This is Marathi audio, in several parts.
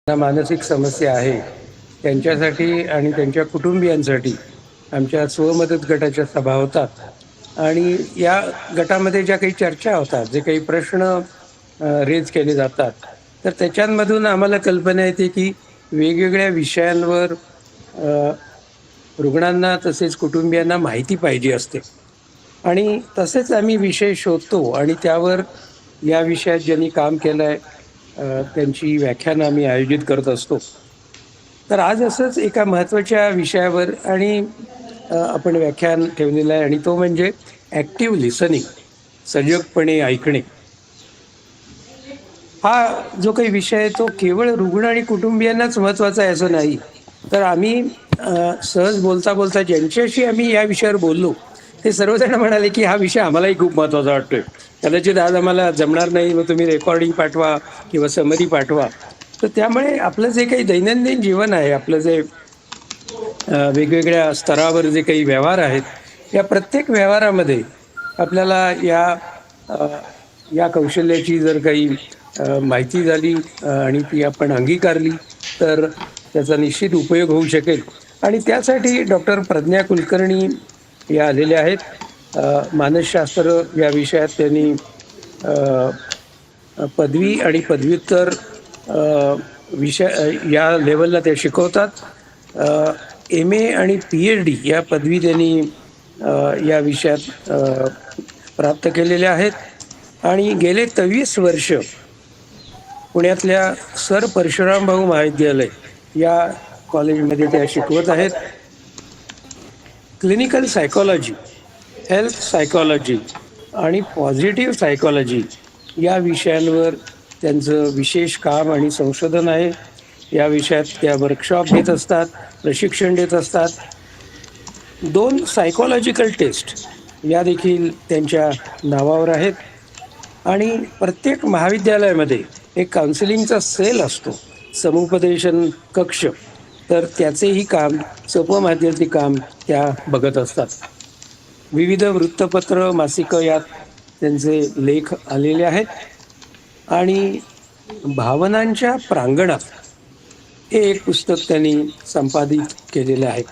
मानसिक समस्या आहे त्यांच्यासाठी आणि त्यांच्या कुटुंबियांसाठी आमच्या स्वमदत गटाच्या सभा होतात आणि या गटामध्ये ज्या काही चर्चा होतात, जे काही प्रश्न रेज केले जातात, तर त्याच्यामधून आम्हाला कल्पना येते की वेगवेगळ्या विषयांवर अ, रुग्णांना तसेच कुटुंबियांना माहिती पाहिजे असते आणि तसेच आम्ही विषय शोधतो आणि त्यावर या विषयात ज्यांनी काम केलंय त्यांची व्याख्यानं आम्ही आयोजित करत असतो. तर आज असंच एका महत्त्वाच्या विषयावर आणि आपण व्याख्यान ठेवलेलं आहे आणि तो म्हणजे ॲक्टिव्ह लिसनिंग, सजगपणे ऐकणे. हा जो काही विषय आहे तो केवळ रुग्ण आणि कुटुंबियांनाच महत्त्वाचा आहे असं नाही. तर आम्ही सहज बोलता बोलता ज्यांच्याशी आम्ही या विषयावर बोललो, ते सर्वजण म्हणाले, की हा विषय आम्हालाही खूप महत्त्वाचा वाटतोय. कदाचित आज आम्हाला जमणार नाही, मग तुम्ही रेकॉर्डिंग पाठवा किंवा समरी पाठवा. तर त्यामुळे आपलं जे काही दैनंदिन जीवन आहे, आपलं जे वेगवेगळ्या स्तरावर जे काही व्यवहार आहेत, या प्रत्येक व्यवहारामध्ये आपल्याला अ, या कौशल्याची जर काही माहिती झाली आणि ती आपण अंगीकारली, तर त्याचा निश्चित उपयोग होऊ शकेल. आणि त्यासाठी डॉक्टर प्रज्ञा कुलकर्णी या आलेल्या आहेत. मानसशास्त्र या विषयात त्यांनी अ, पदवी आणि पदव्युत्तर या लेवलला ते शिकवतात. एम-ए आणि पी-एच-डी या पदवी त्यांनी या विषयात प्राप्त केलेल्या आहेत आणि गेले 23 वर्ष पुण्यातल्या सर परशुराम भाऊ महाविद्यालय या कॉलेजमध्ये त्या शिकवत आहेत. क्लिनिकल सायकॉलॉजी, हेल्थ सायकॉलॉजी आणि पॉझिटिव्ह सायकॉलॉजी या विषयांवर त्यांचं विशेष काम आणि संशोधन आहे. या विषयात त्या वर्कशॉप घेत असतात, प्रशिक्षण देत असतात. 2 सायकॉलॉजिकल टेस्ट या देखील त्यांच्या नावावर आहेत आणि प्रत्येक महाविद्यालयामध्ये एक काउन्सिलिंगचा सेल असतो, समुपदेशन कक्ष. तर त्याचेही काम, सोपं माध्यमाचे काम त्या बघत असतात. विविध वृत्तपत्र, मासिकं यात त्यांचे लेख आलेले आहेत आणि भावनांच्या प्रांगणात हे एक पुस्तक त्यांनी संपादित केलेलं आहे.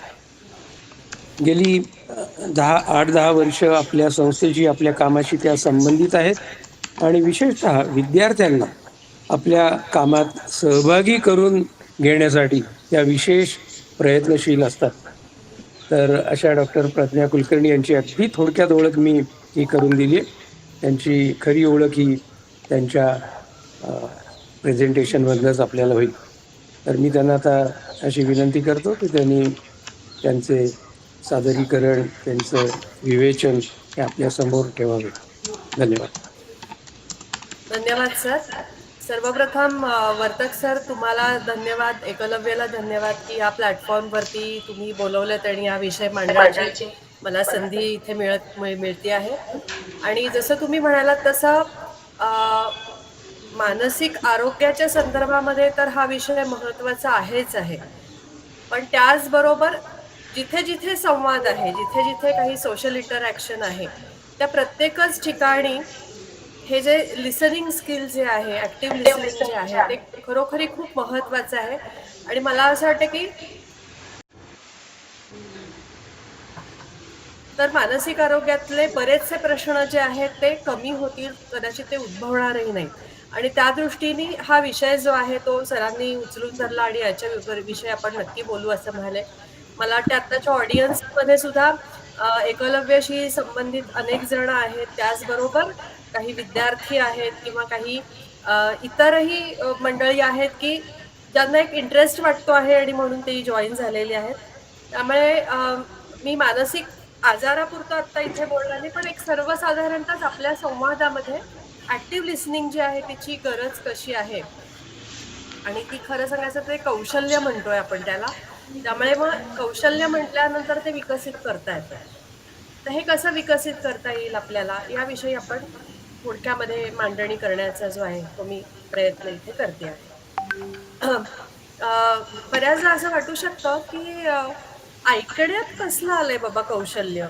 गेली 8-10 वर्ष आपल्या संस्थेची, आपल्या कामाशी त्या संबंधित आहेत आणि विशेषतः विद्यार्थ्यांना आपल्या कामात सहभागी करून घेण्यासाठी त्या विशेष प्रयत्नशील असतात. तर अशा डॉक्टर प्रज्ञा कुलकर्णी यांची अगदी थोडक्यात ओळख मी ही करून दिली आहे. त्यांची खरी ओळख ही त्यांच्या प्रेझेंटेशनमधनंच आपल्याला होईल. तर मी त्यांना आता अशी विनंती करतो की त्यांनी त्यांचे सादरीकरण, त्यांचं विवेचन हे आपल्यासमोर ठेवावे. धन्यवाद. धन्यवाद सर. सर्वप्रथम वर्तक सर तुम्हाला धन्यवाद, एकलव्यला धन्यवाद की या प्लॅटफॉर्मवरती तुम्ही बोलवलेत आणि हा विषय मांडण्याची मला संधी इथे मिळते आहे. आणि जसं तुम्ही म्हणालात तसं मानसिक आरोग्याच्या संदर्भामध्ये तर हा विषय महत्त्वाचा आहे. पण त्याचबरोबर जिथे जिथे संवाद आहे, जिथे जिथे काही सोशल इंटरॅक्शन आहे, त्या प्रत्येकच ठिकाणी हे जे लिसनिंग स्किल जे आहे, ऍक्टिव्ह लिसनिंग जे आहे, ते खरोखरी खूप महत्वाचं आहे. आणि मला असं वाटतं की तर मानसिक आरोग्यातले बरेचसे प्रश्न जे आहेत ते कमी होतील, कदाचित ते उद्भवणारही नाहीत. आणि त्या दृष्टीने हा विषय जो आहे तो सरांनी उचलून धरला आणि याच्या विषयी आपण नक्की बोलू असं म्हणाले. मला वाटतं आत्ताच्या ऑडियन्समध्ये सुद्धा एकलव्याशी संबंधित अनेक जण आहेत, त्याचबरोबर काही विद्यार्थी आहेत किंवा काही इतरही मंडळी आहेत की ज्यांना एक इंटरेस्ट वाटतो आहे आणि म्हणून ते जॉईन झालेले आहेत. त्यामुळे मी मानसिक आजारापुरतं आता इथे बोलणार नाही, पण एक सर्वसाधारणतः आपल्या संवादामध्ये ऍक्टिव्ह लिसनिंग जी आहे तिची गरज कशी आहे आणि ती खरं सांगायचं ते कौशल्य म्हणतोय आपण त्याला. त्यामुळे मग कौशल्य म्हटल्यानंतर ते विकसित करता येतं. तर हे कसं विकसित करता येईल आपल्याला याविषयी आपण थोडक्यामध्ये मांडणी करण्याचा जो आहे तो मी प्रयत्न इथे करते आहे. बऱ्याचदा असं वाटू शकतं की ऐकण्यात कसलं आलंय बाबा कौशल्य.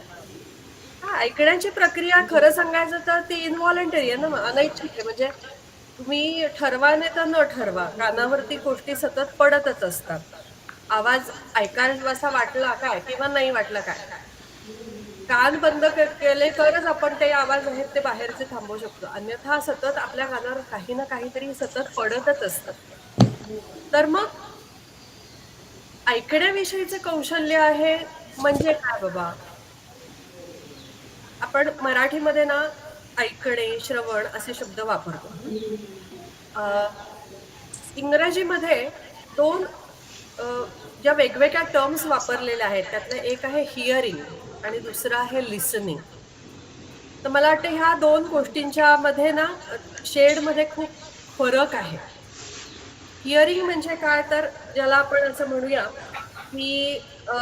हा, ऐकण्याची प्रक्रिया खरं सांगायचं तर ती इनव्हॉलंटरी आहे ना, अनैच्छिक आहे. म्हणजे तुम्ही ठरवा नाही तर न ठरवा, कानावरती गोष्टी सतत पडतच असतात. आवाज ऐकावासा वाटला काय किंवा नाही वाटला काय, कान बंद केले तरच आपण ते आवाज आहेत ते बाहेरचे थांबवू शकतो. अन्यथा सतत आपल्या कानावर काही ना काहीतरी सतत पडतच असतं. तर मग ऐकण्याविषयीचं कौशल्य आहे म्हणजे काय बाबा? आपण मराठीमध्ये ना ऐकणे, श्रवण असे शब्द वापरतो. अ, इंग्रजीमध्ये 2 अ, ज्या वेगवेगळ्या टर्म्स वापरलेल्या आहेत, त्यातलं एक आहे हिअरिंग आणि दुसरं आहे लिसनिंग. तर मला वाटतं ह्या 2 गोष्टींच्या मध्ये ना शेडमध्ये खूप फरक आहे. हिअरिंग म्हणजे काय तर ज्याला आपण असं म्हणूया, की अ,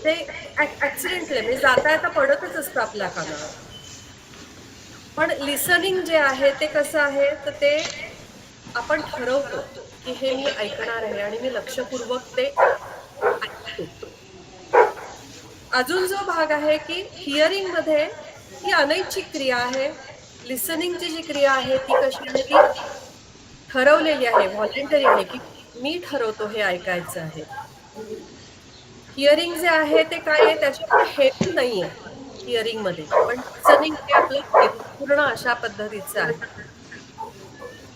ते ॲक्सिडेंटली म्हणजे जाता-जाता पडतच असतं आपल्या कानावर. पण लिसनिंग जे आहे ते कसं आहे, तर ते आपण ठरवतो, की हे मी ऐकणार आहे आणि मी लक्षपूर्वक ते ऐकते. अजून जो भाग आहे, की हिअरिंगमध्ये ही अनैच्छिक क्रिया आहे. लिसनिंगची जी क्रिया आहे ती कशी आहे, ती ठरवलेली आहे, व्हॉलंटरी आहे, की मी ठरवतो हे ऐकायचं आहे. हिअरिंग जे आहे ते काय आहे, त्याच्यामध्ये हेतू नाहीये हिअरिंगमध्ये. पण लिसनिंग हे आपलं हेतूपूर्ण अशा पद्धतीचं आहे.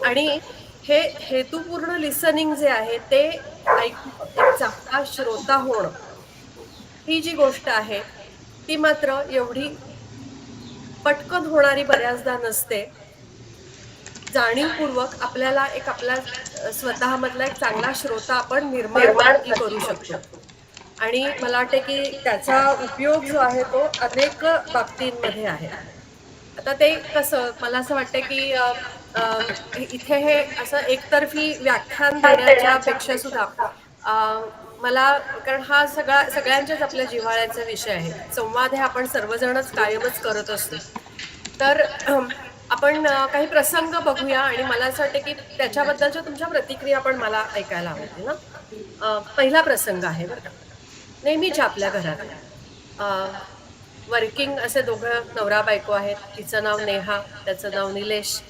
आणि हे हेतूपूर्ण लिसनिंग जे आहे ते ऐकणं, एक चांगला श्रोता होणं, ही जी गोष्ट आहे, ती मात्र एवढी पटकन होणारी बऱ्याचदा नसते. जाणीवपूर्वक आपल्याला एक आपला स्वतःमधला एक चांगला श्रोता आपण निर्माण नक्की करू शकतो. आणि मला वाटतं, की त्याचा उपयोग जो आहे तो अनेक बाबतींमध्ये आहे. आता ते कसं मला असं वाटतं, की अ, इथे हे असं एकतर्फी व्याख्यान देण्याच्या पेक्षा सुद्धा अ, मला कारण हा सगळ्यांच्याच आपल्या जिव्हाळ्याचा विषय आहे. संवाद हे आपण सर्वजणच कायमच करत असतो. तर आपण काही प्रसंग बघूया आणि मला असं वाटतं, की त्याच्याबद्दलच्या तुमच्या प्रतिक्रिया पण मला ऐकायला आवडतील हां. पहिला प्रसंग आहे बरं का. नेहमीच्या आपल्या घरातला. वर्किंग असे दोघं नवरा-बायको आहेत. तिचं नाव नेहा, त्याचं नाव निलेश.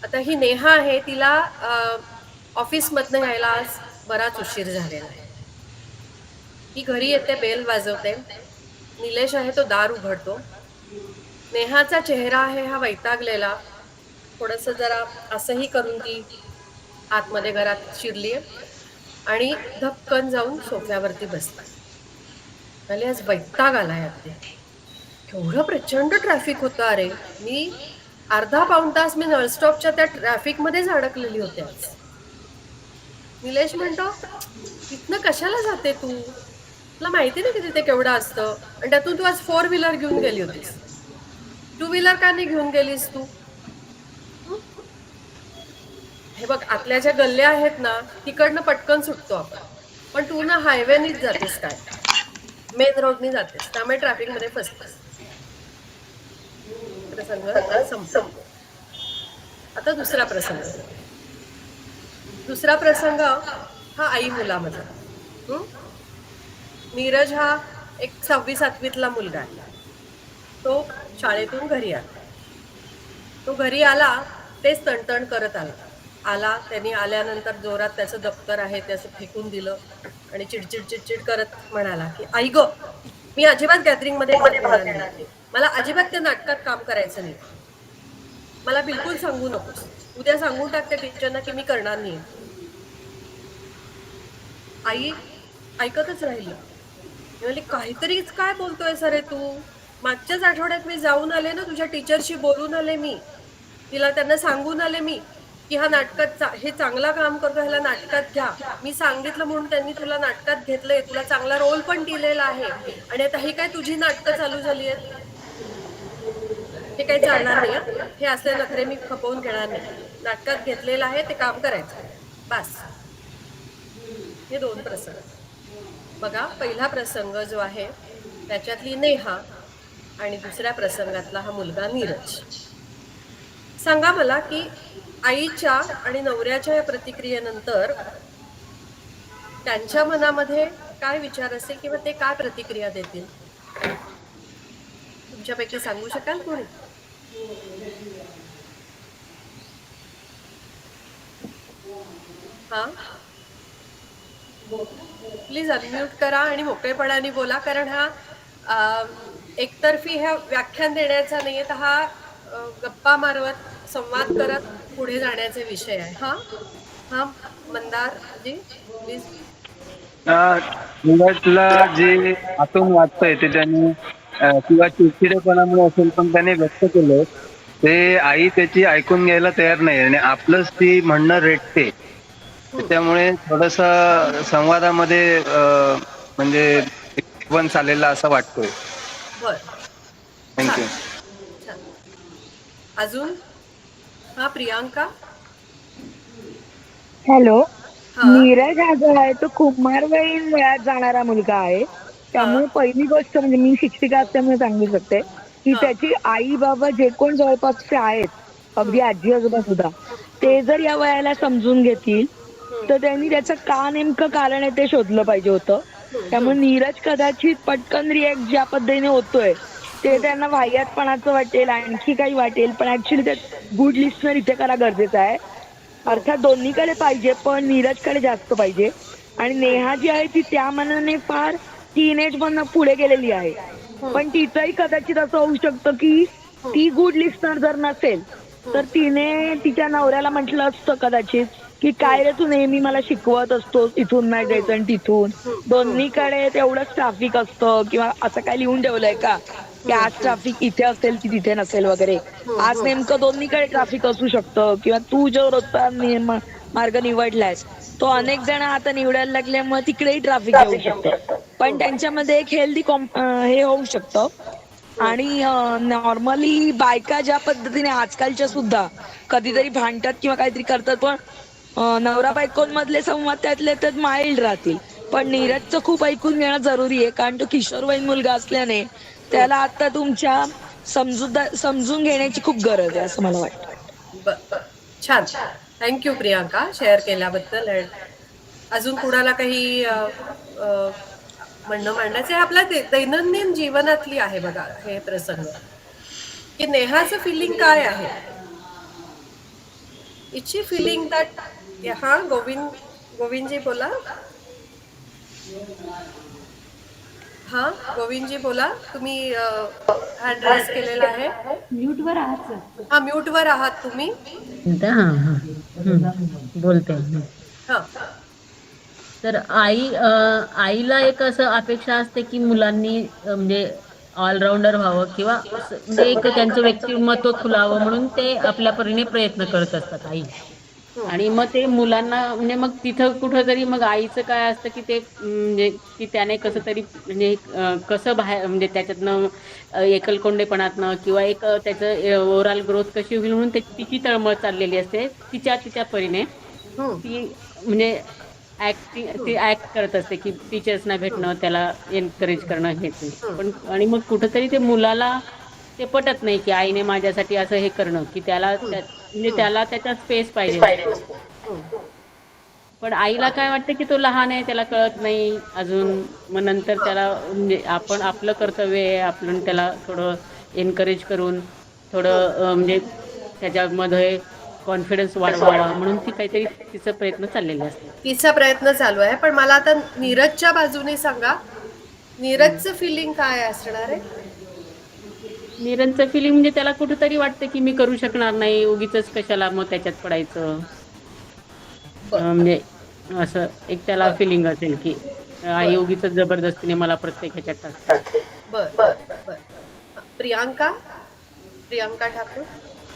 आता ही नेहा आहे, तिला ऑफिसमधनं यायला आज बराच उशीर झालेला आहे. ती घरी येते, बेल वाजवते. निलेश आहे तो दार उघडतो. नेहाचा चेहरा आहे हा वैतागलेला. थोडंसं जरा असंही करून ती आतमध्ये घरात शिरली आणि धपकन जाऊन सोफ्यावरती बसली. म्हणाली, "आज वैताग आलाय अगदी. केवढं प्रचंड ट्रॅफिक होतं अरे. मी अर्धा पाऊण तास मी नळस्टॉपच्या त्या ट्रॅफिकमध्येच अडकलेली होते आज." निलेश म्हणतो, "इथनं कशाला जाते तू? तुला माहिती नाही की तिथे केवढं असतं आणि त्यातून तू आज फोर व्हीलर घेऊन गेली होतीस. टू व्हीलर का नाही घेऊन गेलीस तू? हं? हे बघ आतल्या ज्या गल्ल्या आहेत ना, तिकडनं पटकन सुटतो आपण. पण तू ना हायवेनीच जातेस काय? मेन रोडनी जातेस. त्यामुळे ट्रॅफिकमध्ये फसतेस." प्रसंग संपला. आता दुसरा प्रसंग. दुसरा प्रसंग हा आई मुलामधला. हं? नीरज हा एक 6वी-7वीतला मुलगा आहे. तो शाळेतून घरी आला. तो घरी आला, तेच तणतण करत आला. आला, त्याने आल्यानंतर जोरात त्याचं दप्तर आहे ते असं फेकून दिलं आणि चिडचिड, चिडचिड करत म्हणाला, की "आई गं, मी अजिबात गॅदरिंगमध्ये भाग घेणार नाही. मला अजिबात त्या नाटकात काम करायचं नाही. मला बिलकुल सांगू नकोस. उद्या सांगून टाक त्या टीचरना, की मी करणार नाहीये." आई ऐकतच राहिली. मी म्हणली, "काहीतरीच काय बोलतोयस अरे तू? मागच्याच आठवड्यात मी जाऊन आले ना, तुझ्या टीचरशी बोलून आले मी. त्यांना सांगून आले मी, की हा नाटकात हे चांगला काम करतो, ह्याला नाटकात घ्या. मी सांगितलं म्हणून त्यांनी तुला नाटकात घेतलंय. तुला चांगला रोल पण दिलेला आहे आणि आता ही काय तुझी नाटकं चालू झाली आहेत? हे काही चालणार नाही हं. हे असले नखरे मी खपवून घेणार नाही. नाटकात घेतलेलं आहे ते काम करायचं. बास." हे 2 प्रसंग. बघा, पहिला प्रसंग जो आहे त्याच्यातली नेहा आणि दुसऱ्या प्रसंगातला हा मुलगा नीरज. सांगा मला, की आईच्या आणि नवऱ्याच्या या प्रतिक्रियेनंतर त्यांच्या मनामध्ये काय विचार असेल किंवा ते काय प्रतिक्रिया देतील? तुमच्यापैकी सांगू शकाल कोणी? हा, प्लीज अनम्यूट करा आणि मोकळेपणाने बोला, कारण हा एकतर्फी ह्या व्याख्यान देण्याचा नाहीये, तर हा गप्पा मारवत संवाद करत पुढे जाण्याचे विषय आहे. हा हा, मंदार जी प्लीज. नीरजला जे आतून वाटतंय ते त्याने किंवा चिडचिडेपणामुळे असेल पण त्याने व्यक्त केलं ते आई त्याची ऐकून घ्यायला तयार नाही आणि आपलंच ती म्हणणं रेटते. त्याच्यामुळे थोडस संवादामध्ये म्हणजे पण चाललेला असं वाटतोय. बर, थँक्यू. छान छान. अजून? हा, प्रियांका. हॅलो. हा नीरज हा जो आहे तो कुमारवयीन वयात जाणारा मुलगा आहे. हा त्यामुळे पहिली गोष्ट म्हणजे मी शिक्षिका असल्यामुळे सांगू शकते की हा त्याची आई बाबा जे कोण जवळपासचे आहेत, अगदी आजी आजोबा सुद्धा, ते जर या वयाला समजून घेतील तर त्यांनी त्याचं का नेमकं कारण आहे ते शोधलं पाहिजे होतं. त्यामुळे नीरज कदाचित पटकन रिॲक्ट ज्या पद्धतीने होतोय ते त्यांना वाह्यातपणाचं वाटेल, आणखी काही वाटेल, पण ऍक्च्युली ते गुड लिस्नर इथे करा गरजेचं आहे. अर्थात दोन्हीकडे पाहिजे पण नीरजकडे जास्त पाहिजे. आणि नेहा जी आहे ती त्या मनाने फार टीनेज मधनं पुढे गेलेली आहे, पण तिचंही कदाचित असं होऊ शकतं की ती गुड लिस्नर जर नसेल तर तिने तिच्या नवऱ्याला म्हटलं असतं कदाचित की काय रे तू नेहमी मला शिकवत असतोस इथून नाही जायचं आणि तिथून. दोन्हीकडे तेवढंच ट्रॅफिक असतं किंवा असं काय लिहून ठेवलंय का की आज ट्रॅफिक इथे असेल की तिथे नसेल वगैरे. आज नेमकं दोन्हीकडे ट्रॅफिक असू शकतं किंवा तू जो रोजचा मार्ग निवडलायस तो अनेक जण आता निवडायला लागल्यामुळे तिकडेही ट्रॅफिक येऊ शकतं. पण त्यांच्यामध्ये एक हेल्दी हे होऊ शकतं. आणि नॉर्मली बायका ज्या पद्धतीने आजकालच्या सुद्धा कधीतरी भांडतात किंवा काहीतरी करतात, पण नवरा बायकोंमधले संवाद त्यातले त्यात माइल्ड राहतील. पण नीरजचं खूप ऐकून घेणं जरुरी आहे, कारण तो किशोरवयीन मुलगा असल्याने त्याला आता तुमच्या समजून घेण्याची खूप गरज आहे असं मला वाटतं. बर, छान. थँक्यू प्रियांका शेअर केल्याबद्दल. अजून कुणाला काही म्हणणं मांडायचं आहे? आपल्या दैनंदिन जीवनातली आहे बघा हे प्रसंग, की नेहाचं फिलिंग काय आहे. इची फिलिंग दॅट. हा, गोविंदजी बोला. हा, गोविंदजी बोला. तुम्ही हँड रेस केलेला आहे. म्यूटवर आहात सर. हा, म्यूटवर आहात तुम्ही. हा हा बोलते. हा, तर आईला एक असं अपेक्षा असते की मुलांनी म्हणजे ऑलराऊंडर व्हावं किंवा म्हणजे एक त्यांचं व्यक्तिमत्व खुलावं, म्हणून ते आपल्या परीने प्रयत्न करत असतात आई. आणि मग ते मुलांना म्हणजे मग तिथं कुठंतरी मग आईचं काय असतं की ते म्हणजे की त्याने कसं तरी म्हणजे कसं बाहेर म्हणजे त्याच्यातनं एकलकोंडेपणातनं किंवा एक त्याचं ओव्हरऑल ग्रोथ कशी होईल म्हणून तिची तळमळ चाललेली असते तिच्या परीने. ती म्हणजे ती ऍक्ट करत असते की टीचर्सना भेटणं, त्याला एनकरेज करणं हे ते. पण आणि मग कुठंतरी ते मुलाला ते पटत नाही की आईने माझ्यासाठी असं हे करणं, की त्याला म्हणजे त्याला त्याचा स्पेस पाहिजे असतो. पण आईला काय वाटतं की तो लहान आहे, त्याला कळत नाही अजून. मग नंतर त्याला म्हणजे आपण आपलं कर्तव्य आहे, आपण त्याला थोडं एनकरेज करून थोडं म्हणजे त्याच्यामध्ये कॉन्फिडन्स वाढवावा म्हणून ती काहीतरी तिचा प्रयत्न चाललेले असते. तिचा प्रयत्न चालू आहे. पण मला आता नीरजच्या बाजूने सांगा, नीरजचं फिलिंग काय असणार आहे. नीरजचं फिलिंग म्हणजे त्याला कुठेतरी वाटतं की मी करू शकणार नाही, उगीच कशाला मग त्याच्यात पडायचं. म्हणजे असं एक त्याला फिलिंग असेल की आई उगीच जबरदस्तीने मला प्रत्येक ह्याच्यात टाकते. बर बर बर. प्रियांका ठाकूर.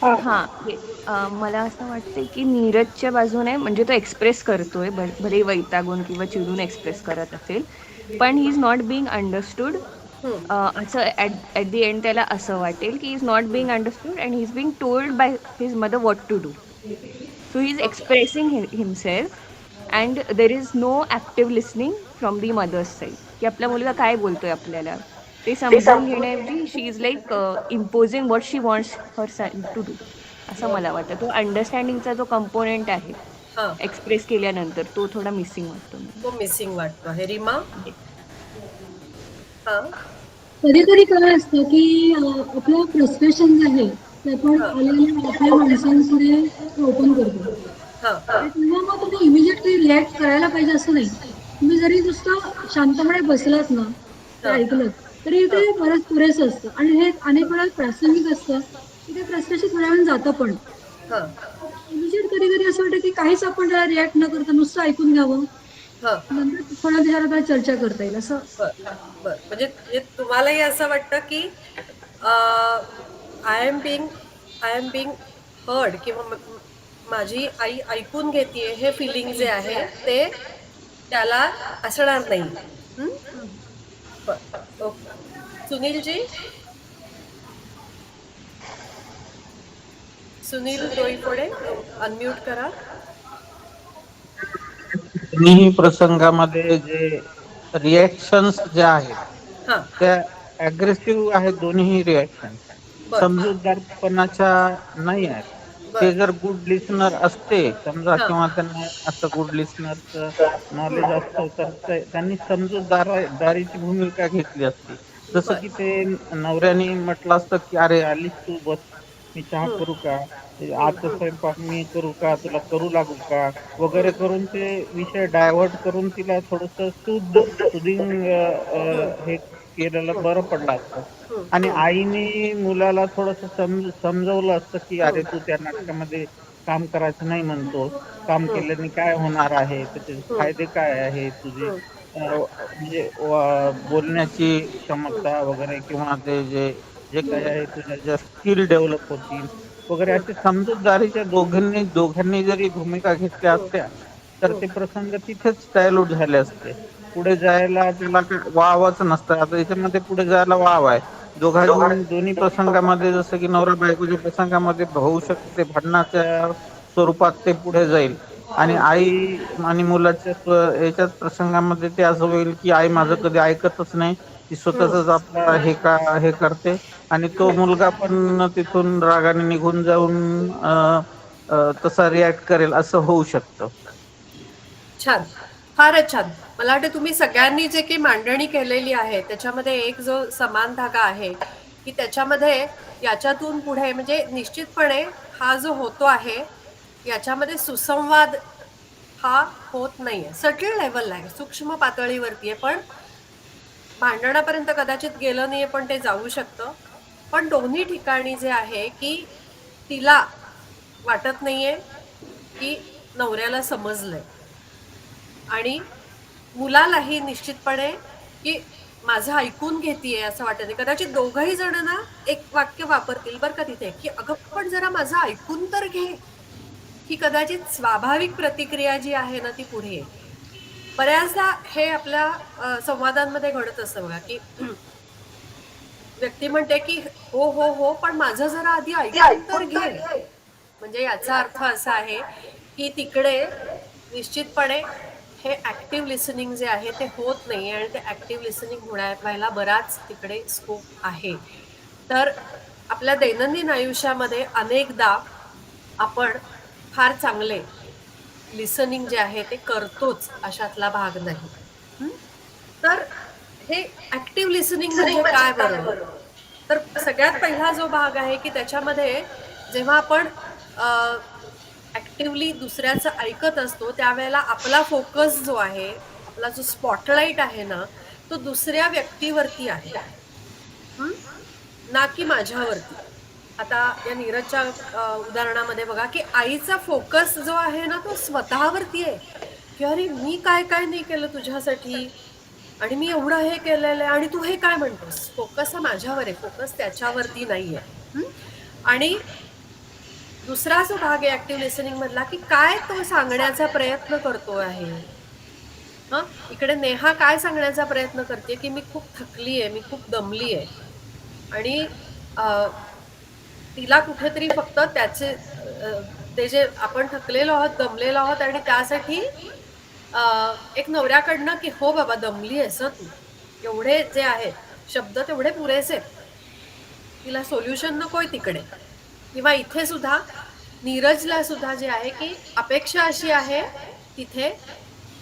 हां, मला असं वाटतंय की नीरजच्या बाजूने म्हणजे तो एक्सप्रेस करतोय, भले वैतागून किंवा चिडून एक्सप्रेस करत असेल, पण he is not being understood. असं ॲट दी एंड त्याला असं वाटेल की is not being understood and he is being told by his mother what to do. So he is expressing himself and there is no active listening from the mother's side, की आपला मुलगा काय बोलतोय आपल्याला ते समजून घेण्याऐवजी she is like imposing what she wants her son to do, असं मला वाटतं. तो अंडरस्टँडिंगचा जो कंपोनेंट आहे एक्सप्रेस केल्यानंतर तो थोडा मिसिंग वाटतो. तो मिसिंग वाटतो आहे. रीमा. हा, कधी कधी काय असतं की आपलं फ्रस्ट्रेशन आहे ते आपण आलेल्या आपल्या माणसांपुढे ओपन करतो हा आणि तेव्हा मग तुम्ही इमिजिएटली रिॲक्ट करायला पाहिजे असं नाही. तुम्ही जरी नुसतं शांतपणे बसलात ना, ते हा ऐकलं तरी हा ते बरंच पुरेसं असतं आणि हे अनेक वेळा प्रासंगिक असतं की ते फ्रस्ट्रेशन थोड्या वेळाने जातं पण. हा इमिजिएट कधी कधी असं वाटतं की काहीच आपण त्याला रिॲक्ट न करता नुसतं ऐकून घ्यावं, हा नंतर थोड्या त्याच्यावर आपल्याला चर्चा करता येईल असं. बर बर म्हणजे तुम्हालाही असं वाटतं की आय एम बिंग हर्ड किंवा माझी आई ऐकून घेते हे फिलिंग जे आहे ते त्याला असणार नाही. हं? बर ओके. सुनीलजी, सुनील डोईफोडे, अनम्यूट करा. दोन्ही प्रसंगामध्ये जे रिएक्शन्स जे आहेत हा त्या अग्रेसिव्ह आहेत दोन्ही रिएक्शन. बर समजूतदारपणाच्या नाही आहेत. ते बर जर गुड लिस्नर असते समजा हा किंवा त्यांना असं गुड लिस्नरचं नॉलेज हं. असतं तर त्यांनी समजूतदारीची भूमिका घेतली असती. जसं बर की ते नवऱ्याने म्हटलं असतं की अरे आलीस तू बस, मी चहा हं. करू का, हं. आजचा स्वयंपाक मी करू का, तुला करू लागू का वगैरे करून ते विषय डायव्हर्ट करून तिला थोडस सुदिंग हे केलेलं बरं पडलं असतं. हं. आणि हं. आईने मुलाला थोडस समजवलं असतं की हं. अरे तू त्या नाटकामध्ये काम करायचं नाही म्हणतोस, काम हं. केल्याने काय होणार आहे, त्याचे हं. फायदे काय आहे, तुझी हं. म्हणजे बोलण्याची क्षमता वगैरे किंवा ते जे जे काही आहे तुझ्या ज्या स्किल डेव्हलप होतील वगैरे हं. असे समजूतदारीच्या दोघांनी जरी भूमिका घेतल्या हं. असत्या तर हं. ते प्रसंग तिथेच डायल्यूट झाले असते. पुढे जायला त्याला वावच नसतं. आता याच्यामध्ये पुढे जायला वाव आहे. दोन्ही प्रसंगामध्ये जसं की नवरा बायकोच्या प्रसंगामध्ये होऊ शकते ते भांडणाच्या स्वरूपात ते पुढे जाईल आणि आई आणि मुलाच्या याच्याच प्रसंगामध्ये ते असं होईल की आई माझं कधी ऐकतच नाही, ती स्वतःच आपला हे करते आणि तो मुलगा पण तिथून रागाने निघून जाऊन तसा रिॲक्ट करेल असं होऊ शकतं. छान, फारच छान. मला वाटतं तुम्ही सगळ्यांनी जे काही मांडणी केलेली आहे त्याच्यामध्ये एक जो समान धागा आहे की त्याच्यामध्ये याच्यातून पुढे म्हणजे निश्चितपणे हा जो होतो आहे याच्यामध्ये सुसंवाद हा होत नाहीये. सटल लेवलला आहे, सूक्ष्म पातळीवरती आहे, पण भांडणापर्यंत कदाचित गेलं नाहीये पण ते जाऊ शकतं. पण दोन्ही ठिकाणी जे आहे की तिला वाटत नाहीये की नवऱ्याला समजलंय आणि मुलालाही निश्चितपणे की माझं ऐकून घेतीये असं वाटत नाही. कदाचित दोघही जण ना एक वाक्य वापरतील बरं का तिथे की अगं पण जरा माझं ऐकून तर घे. ही कदाचित स्वाभाविक प्रतिक्रिया जी आहे ना ती पुढे येईल. बऱ्याचदा हे आपल्या संवादांमध्ये घडत असतं बघा की व्यक्ती म्हणते की हो हो हो पण माझं जरा आधी ऐकून तर घे. म्हणजे याचा अर्थ असा आहे की तिकडे निश्चितपणे हे ऍक्टिव्ह लिसनिंग जे आहे ते होत नाही आणि ते ऍक्टिव्ह लिसनिंग व्हायला बराच तिकडे स्कोप आहे. तर आपल्या दैनंदिन आयुष्यामध्ये अनेकदा आपण फार चांगले लिसनिंग जे आहे ते करतोच अशातला भाग नाही. हं? तर हे ऍक्टिव्ह लिसनिंग म्हणजे काय बरं? तर सगळ्यात पहिला जो भाग आहे की त्याच्यामध्ये जेव्हा आपण ऍक्टिव्हली दुसऱ्याचं ऐकत असतो त्यावेळेला आपला फोकस जो आहे, आपला जो स्पॉटलाइट आहे ना, तो दुसऱ्या व्यक्तीवरती आहे. हं? ना की माझ्यावरती. आता या नीरजच्या उदाहरणामध्ये बघा की आईचा फोकस जो आहे ना तो स्वतःवरती आहे की अरे मी काय काय नाही केलं तुझ्यासाठी आणि मी एवढं हे केलेलं आहे आणि तू हे काय म्हणतोस. फोकस हा माझ्यावर आहे, फोकस त्याच्यावरती नाहीये. हं? आणि दुसरा जो भाग आहे ऍक्टिव्ह लिसनिंग मधला की काय तो सांगण्याचा प्रयत्न करतो आहे. हं? इकडे नेहा काय सांगण्याचा प्रयत्न करते की मी खूप थकली आहे, मी खूप दमली आहे आणि तिला कुठेतरी फक्त ते जे आपण थकलेलो आहोत, दमलेलो आहोत आणि त्यासाठी एक नवऱ्याकडनं की हो बाबा दमली आहेस हं तू. एवढे जे आहेत शब्द तेवढे पुरेसे आहेत. तिला सोल्युशन नकोय तिकडे. किंवा इथे सुद्धा नीरजला सुद्धा जे आहे की अपेक्षा अशी आहे तिथे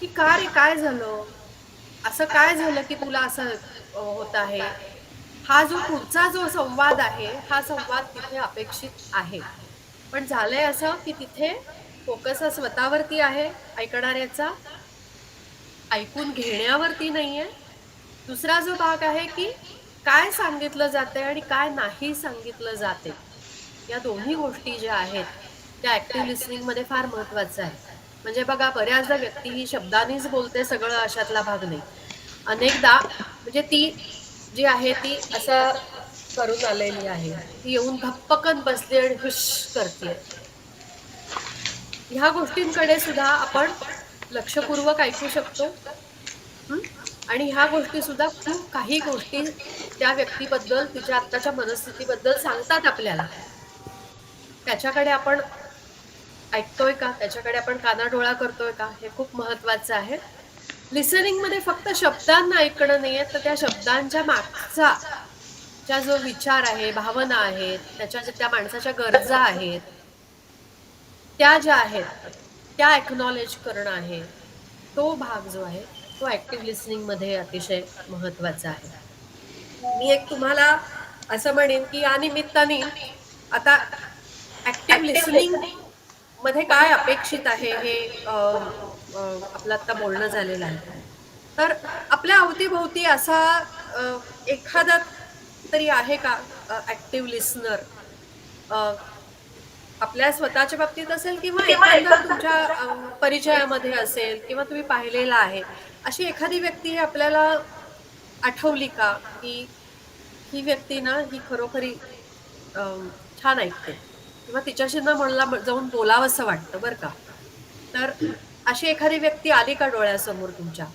की का रे काय झालं? असं काय झालं की तुला असं होत आहे? हा जो पुढचा जो संवाद आहे, हा संवाद तिथे अपेक्षित आहे. पण झालंय असं की तिथे फोकस हा स्वतःवरती आहे ऐकणाऱ्याचा, ऐकून घेण्यावरती नाहीये. दुसरा जो भाग आहे की काय सांगितलं जातंय आणि काय नाही सांगितलं जाते, या दोन्ही गोष्टी ज्या आहेत त्या ऍक्टिव्ह लिसनिंग मध्ये फार महत्वाचं आहे. म्हणजे बघा, बऱ्याचदा व्यक्ती ही शब्दांनीच बोलते सगळं, अशातला भाग नाही. अनेकदा म्हणजे ती जी आहे ती असं करून आलेली आहे, ती येऊन धप्पकन बसली आणि हुश करते. ह्या गोष्टींकडे सुद्धा आपण लक्षपूर्वक ऐकू शकतो. हं? आणि ह्या गोष्टी सुद्धा खूप काही गोष्टी त्या व्यक्तीबद्दल, तिच्या आत्ताच्या मनस्थितीबद्दल सांगतात आपल्याला. त्याच्याकडे आपण ऐकतोय का, त्याच्याकडे आपण कानाडोळा करतोय का, हे खूप महत्वाचं आहे. लिसनिंग मध्ये फक्त शब्दांना ऐकणं नाहीये, तर त्या शब्दांच्या मागचा ज्या जो विचार आहे, भावना आहेत, त्या माणसाच्या गरजा आहेत, त्या ज्या आहेत त्या एक्नॉलेज करणं आहे. तो भाग जो आहे तो ऍक्टिव्ह लिसनिंग मध्ये अतिशय महत्वाचा आहे. मी एक तुम्हाला असं म्हणेन की या निमित्ताने आता ऍक्टिव्ह लिसनिंग मध्ये काय अपेक्षित आहे हे आपलं आता बोलणं झालेलं आहे. तर आपल्या अवतीभोवती असा एखादा तरी आहे का ऍक्टिव्ह लिसनर, आपल्या स्वतःच्या बाबतीत असेल किंवा एखाद्या तुमच्या परिचयामध्ये असेल किंवा तुम्ही पाहिलेला आहे, अशी एखादी व्यक्ती आपल्याला आठवली का की ही व्यक्ती ना ही खरोखरी छान ऐकते, किंवा तिच्याशी ना मला जाऊन बोलावंसं वाटतं बरं का. तर अशी एखादी व्यक्ती आली का डोळ्यासमोर तुमच्या?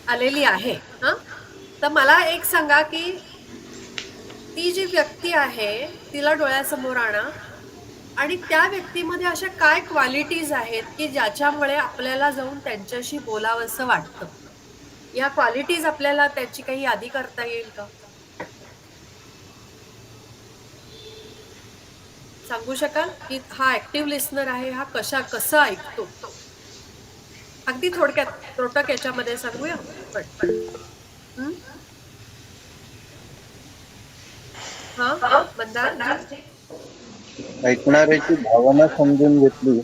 आलेली आहे? हा, तर मला एक सांगा की ती जी व्यक्ती आहे तिला डोळ्यासमोर आणा आणि त्या व्यक्तीमध्ये अशा काय क्वालिटीज आहेत की ज्याच्यामुळे आपल्याला जाऊन त्यांच्याशी बोलावंसं वाटतं. या क्वालिटीज आपल्याला त्याची काही यादी करता येईल का? सांगू शकाल की हा ऍक्टिव्ह लिसनर आहे, हा कसं ऐकतो? अगदी थोडक्यात त्रोटक याच्यामध्ये सांगूया पटपट. हा मंदार, ऐकणाऱ्याची भावना समजून घेतली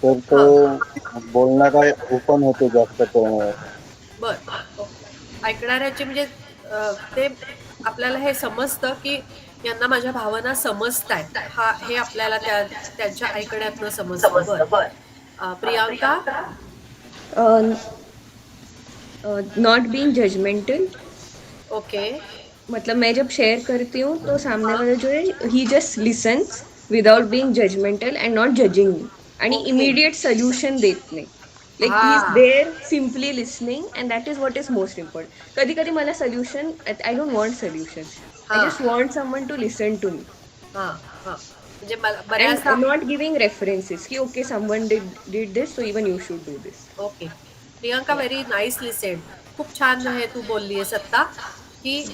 तर तो बोलणारा ओपन होतो जास्त प्रमाणात. बर. ऐकणाऱ्याचे म्हणजे ते आपल्याला हे समजतं की यांना माझ्या भावना समजतायत, हे आपल्याला त्यांच्या ऐकण्यातनं समजतं. Priyanka? Not being judgmental. Okay. मतलब मैं जब शेयर करती हूँ तो सामने वाला जो है he just listens without being judgmental and not judging me, आणि इमिडिएट सोल्यूशन देत नाही. Like he is there simply listening and that is what is most important. कधी कधी मला solution, I don't want solution, I just want someone to listen to me. म्हणजे बऱ्याचदा नॉट गिव्हिंग रेफरन्सेस की okay someone did this so even you should do this. Okay Priyanka, very nicely said. खूप छान हे तू बोललीस आता की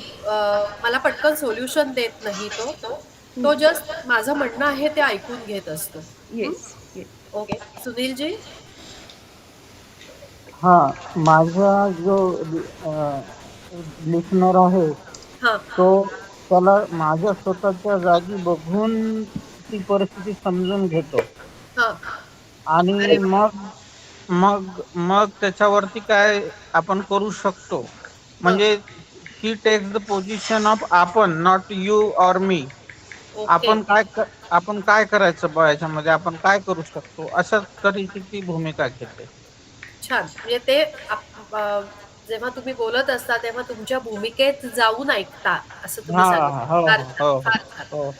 मला पटकन सोल्युशन देत नाही तो जस्ट माझं म्हणणं आहे ते ऐकून घेत असतो. येस. ओके. सुनीलजी? हा, माझा जो लिसनर आहे तो त्याला माझ्या स्वतःच्या जागी बघून ती परिस्थिती समजून घेतो आणि मग त्याच्यावरती काय आपण करू शकतो. म्हणजे ही टेक्स द पोझिशन ऑफ आपण, नॉट यू ऑर मी. आपण काय करायचं बा याच्यामध्ये, आपण काय करू शकतो, अशा तऱ्हेची ती भूमिका घेते. छान. म्हणजे ते जेव्हा तुम्ही बोलत असता तेव्हा तुमच्या भूमिकेत जाऊन ऐकता असं तुम्ही सांगितलं.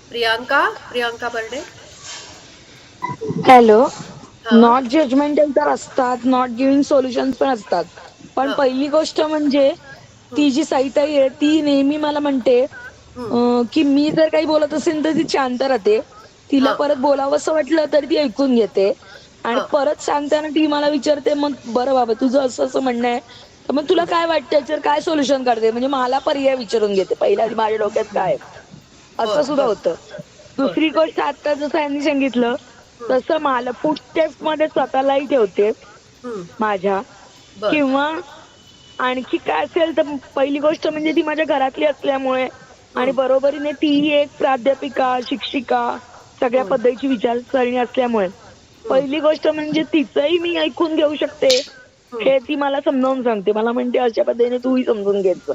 Priyanka Barde? Hello. Not judgmental तर असतात, नॉट गिव्हिंग सोल्युशन्स पण असतात. पण पहिली गोष्ट म्हणजे ती जी साईताई आहे ती नेहमी मला म्हणते की मी जर काही बोलत असेल तर ती शांत राहते. तिला परत बोलावंसं वाटलं तर ती ऐकून घेते आणि परत सांगताना ती मला विचारते, मग बरं बाबा तुझं असं असं म्हणणं आहे तर मग तुला काय वाटतं, याच्यावर काय सोल्युशन काढते. म्हणजे मला पर्याय विचारून घेते पहिल्या, माझ्या डोक्यात काय, असं सुद्धा होतं. दुसरी गोष्ट आता जसं यांनी सांगितलं तसं मला फुटस्टेप्स मध्ये स्वतःलाही ठेवते माझ्या, किंवा आणखी काय असेल तर पहिली गोष्ट म्हणजे ती माझ्या घरातली असल्यामुळे आणि बरोबरीने ती एक प्राध्यापिका, शिक्षिका, सगळ्या पद्धतीची विचारसरणी असल्यामुळे पहिली गोष्ट म्हणजे तिचंही मी ऐकून घेऊ शकते हे ती मला समजावून सांगते. मला म्हणते अशा पद्धतीने तूही समजून घेत जा.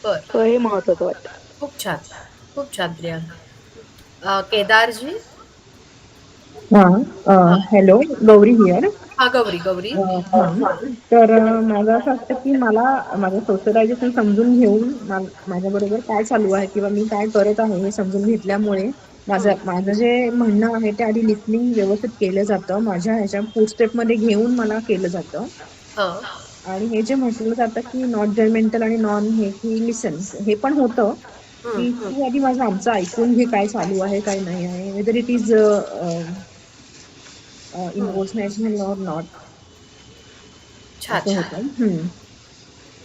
बर, तर हे महत्वाचं वाटतं. खूप छान, खूप छान प्रियांका. केदारजी. Hello, Gauri here. हा, गौरी गौरी. तर माझं असं असतं की मला माझं सोशलायझेशन समजून घेऊन माझ्याबरोबर काय चालू आहे किंवा मी काय करत आहे हे समजून घेतल्यामुळे माझं जे म्हणणं आहे ते आधी लिसनिंग व्यवस्थित केलं जातं. माझ्या ह्याच्या फूटस्टेपमध्ये घेऊन मला केलं जातं. हा, आणि हे जे म्हटलं जातं की नॉट जजमेंटल आणि नॉन हे की लिसन, हे पण होतं की तू आधी माझं आमचं ऐकून घे काय चालू आहे काय नाही आहे, whether it is emotional or not, छान असं छान, होतं.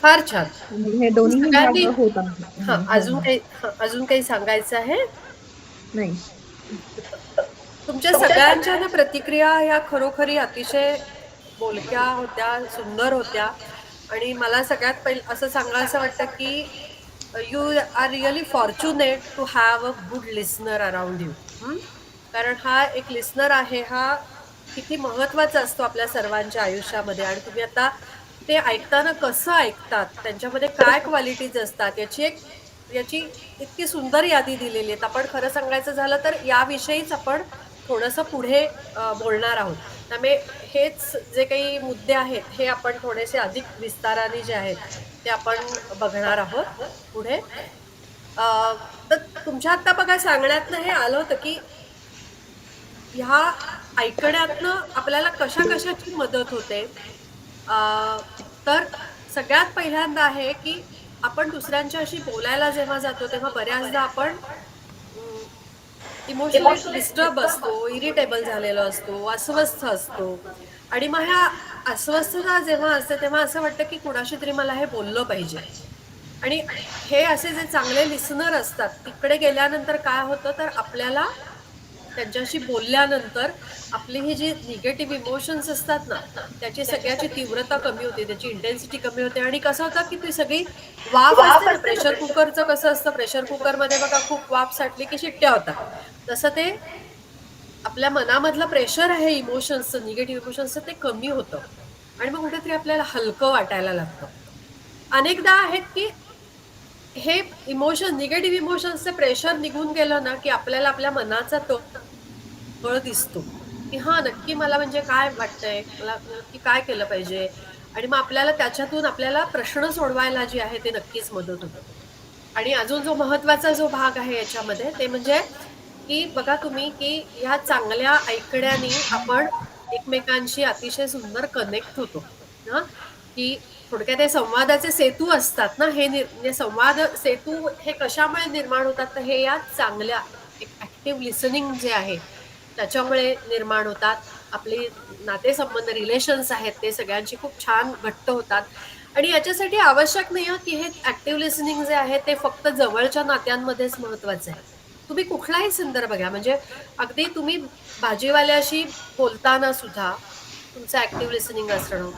फार छान. हे दोन्ही सगळ्यांनी भाग होत आहेत. हा, अजून काही सांगायचं आहे? नाही, तुमच्या सगळ्यांच्या ना प्रतिक्रिया ह्या खरोखरी अतिशय बोलक्या होत्या, सुंदर होत्या. आणि मला सगळ्यात पहिलं असं सांगायचं वाटतं की you are really fortunate to have a good listener around you. कारण हा एक लिस्नर आहे, हा किती महत्वाचा असतो आपल्या सर्वांच्या आयुष्यामध्ये. आणि तुम्ही आता ते ऐकताना कसं ऐकतात, त्यांच्यामध्ये काय क्वालिटीज असतात, याची इतकी सुंदर यादी दिलेली आहे. आपण खरं सांगायचं झालं तर याविषयीच आपण थोडंसं पुढे बोलणार आहोत. त्यामुळे हेच जे काही मुद्दे आहेत हे आपण थोडेसे अधिक विस्ताराने जे आहेत ते आपण बघणार आहोत पुढे. तर तुमच्या आता बघा सांगण्यातनं हे आलं होतं की ह्या ऐकण्यातनं आपल्याला कशा कशाची मदत होते. तर सगळ्यात पहिल्यांदा आहे की आपण दुसऱ्यांच्याशी बोलायला जेव्हा जातो तेव्हा बऱ्याचदा आपण इमोशनली डिस्टर्ब असतो, इरिटेबल झालेलो असतो, अस्वस्थ असतो. आणि मग ह्या अस्वस्थता जेव्हा असते तेव्हा असं वाटतं की कुणाशी तरी मला हे बोललं पाहिजे. आणि हे असे जे चांगले लिसनर असतात तिकडे गेल्यानंतर काय होतं तर आपल्याला त्यांच्याशी बोलल्यानंतर आपली ही जी निगेटिव्ह इमोशन्स असतात ना त्याची सगळ्याची तीव्रता कमी होते, त्याची इंटेन्सिटी कमी होते. आणि कसं होतं की ती सगळी वाफ असते ना, प्रेशर कुकरचं कसं असतं, प्रेशर कुकरमध्ये बघा खूप वाफ साठली की शिट्ट्या होतात, तसं ते आपल्या मनामधलं प्रेशर आहे इमोशन्सचं, निगेटिव्ह इमोशन्सचं, ते कमी होतं. आणि मग कुठेतरी आपल्याला हलकं वाटायला लागतं. अनेकदा आहेत की हे इमोशन, निगेटिव्ह इमोशन्सचं प्रेशर निघून गेलं ना की आपल्याला आपल्या मनाचा तळ दिसतो की हा नक्की मला म्हणजे काय वाटतंय, मला नक्की काय केलं पाहिजे. आणि मग आपल्याला त्याच्यातून आपल्याला प्रश्न सोडवायला जे आहे ते नक्कीच मदत होतं. आणि अजून जो महत्वाचा जो भाग आहे याच्यामध्ये ते म्हणजे की बघा तुम्ही की ह्या चांगल्या ऐकण्याने आपण एकमेकांशी अतिशय सुंदर कनेक्ट होतो ना. की थोडक्यात हे संवादाचे सेतू असतात ना, हे संवाद सेतू हे कशामुळे निर्माण होतात तर हे या चांगल्या एक ऍक्टिव्ह लिसनिंग जे आहे त्याच्यामुळे निर्माण होतात. आपले नातेसंबंध, रिलेशन्स आहेत ते सगळ्यांची खूप छान घट्ट होतात. आणि याच्यासाठी आवश्यक नाही की हे ऍक्टिव्ह लिसनिंग जे आहे ते फक्त जवळच्या नात्यांमध्येच महत्वाचं आहे. तुम्ही कुठलाही संदर्भ घ्या, म्हणजे अगदी तुम्ही भाजीवाल्याशी बोलताना सुद्धा तुमचं ऍक्टिव्ह लिसनिंग असणं,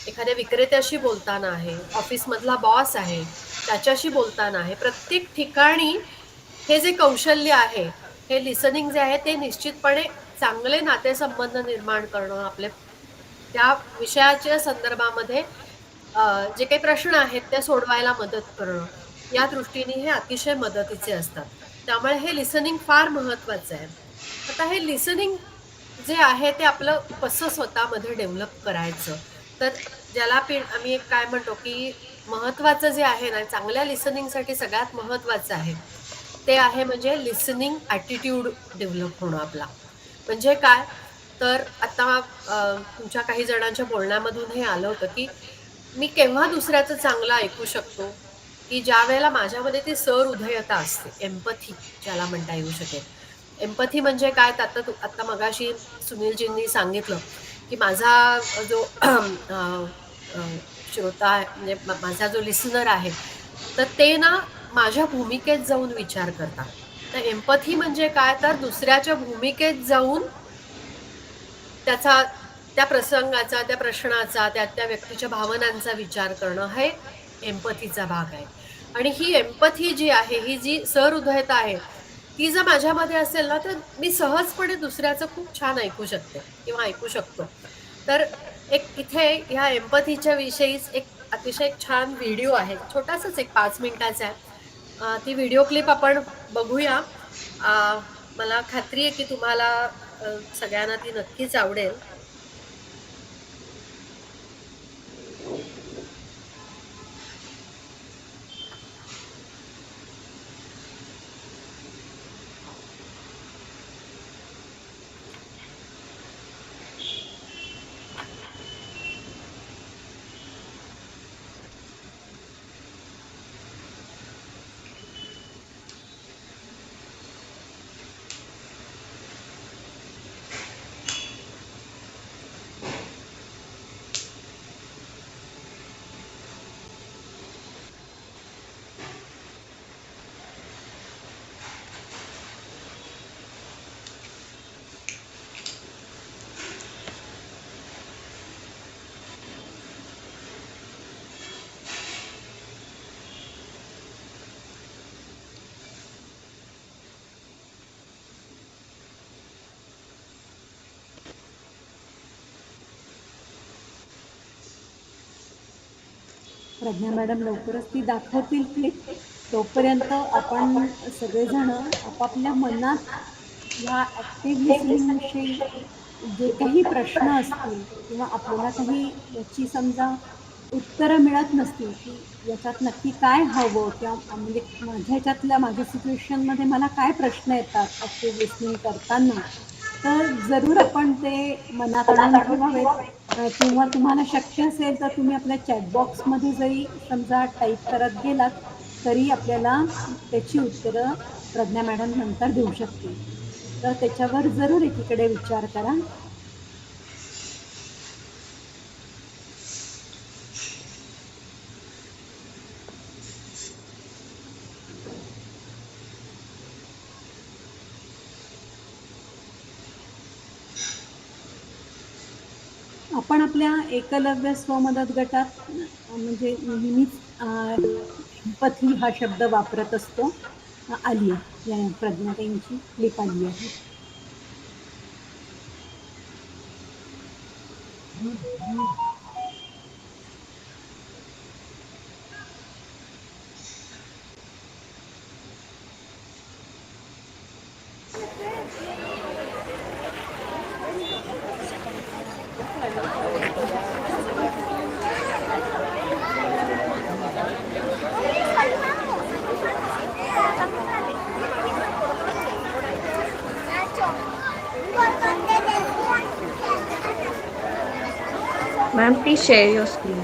एखाद्या विक्रेत्याशी बोलताना आहे, ऑफिसमधला बॉस आहे त्याच्याशी बोलताना आहे, प्रत्येक ठिकाणी हे जे कौशल्य आहे, हे लिसनिंग जे आहे ते निश्चितपणे चांगले नातेसंबंध निर्माण करणं, आपले त्या विषयाच्या संदर्भामध्ये जे काही प्रश्न आहेत ते सोडवायला मदत करणं, या दृष्टीने हे अतिशय मदतीचे असतात. त्यामुळे हे लिसनिंग फार महत्वाचं आहे. आता हे लिसनिंग जे आहे ते आपलं कसं स्वतःमध्ये डेव्हलप करायचं, तर ज्याला आम्ही एक काय म्हणतो की महत्वाचं जे आहे ना, चांगल्या लिसनिंगसाठी सगळ्यात महत्वाचं आहे ते आहे म्हणजे लिसनिंग ॲटिट्यूड डेव्हलप होणं आपला. म्हणजे काय तर आता तुमच्या काही जणांच्या बोलण्यामधून हे आलं होतं की मी केव्हा दुसऱ्याचं चांगलं ऐकू शकतो की ज्या वेळेला माझ्यामध्ये ती सहृदयता असते, एम्पथी ज्याला म्हणता येऊ शकेल. एम्पथी म्हणजे काय तर आता मगाशी सुनीलजींनी सांगितलं की माझा जो श्रोता आहे, म्हणजे माझा जो लिसनर आहे तर ते ना माझ्या भूमिकेत जाऊन विचार करतात. तर एम्पथी म्हणजे काय तर दुसऱ्याच्या भूमिकेत जाऊन त्याचा, त्या प्रसंगाचा, त्या प्रश्नाचा, त्या व्यक्तीच्या भावनांचा विचार करणं हे एम्पथीचा भाग आहे. आणि ही एम्पथी जी आहे, ही जी सहृदयता आहे, ती जर माझ्यामध्ये असेल ना, तर मी सहजपणे दुसऱ्याचं खूप छान ऐकू शकते किंवा ऐकू शकतो. तर एक इथे ह्या एम्पथीच्या विषयीच एक अतिशय एक छान व्हिडिओ आहे. छोटासाच एक 5 मिनिटाचा आहे. ती व्हिडिओ क्लिप आपण बघूया. अ, मला खात्री आहे की तुम्हाला सगळ्यांना ती नक्कीच आवडेल. प्रज्ञा मॅडम लवकरच ती दाखवतील क्लिप. तोपर्यंत आपण सगळेजण आपापल्या मनात या ऍक्टिव्ह लिसनिंग विषयी जे काही प्रश्न असतील किंवा आपल्याला काही याची समजा उत्तरं मिळत नसतील की याच्यात नक्की काय हवं किंवा म्हणजे माझ्या ह्याच्यातल्या माझ्या सिच्युएशनमध्ये मला काय प्रश्न येतात ऍक्टिव्ह लिसनिंग करताना, तर जरूर आपण ते मनात आणून ठेवावेत. किंवा तुम्हाला शक्य असेल तर तुम्ही आपल्या चॅटबॉक्समध्ये जरी समजा टाईप करत गेलात तरी आपल्याला त्याची उत्तरं प्रज्ञा मॅडम नंतर देऊ शकतील. तर त्याच्यावर जरूर एकीकडे विचार करा. आपण आपल्या एकलव्य स्वमदत गटात म्हणजे नेहमीच एम्पथी हा शब्द वापरत असतो. आली आहे या प्रज्ञाताईंची क्लिप आली आहे. Ma'am please share your screen.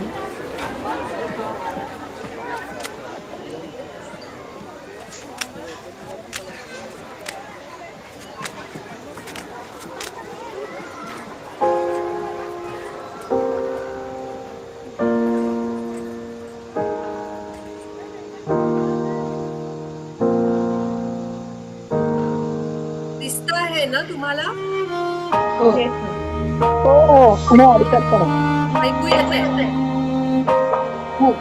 दिसत आहे ना तुम्हाला? हो हो नो हरकत करा. ऐकू येतंय? हो.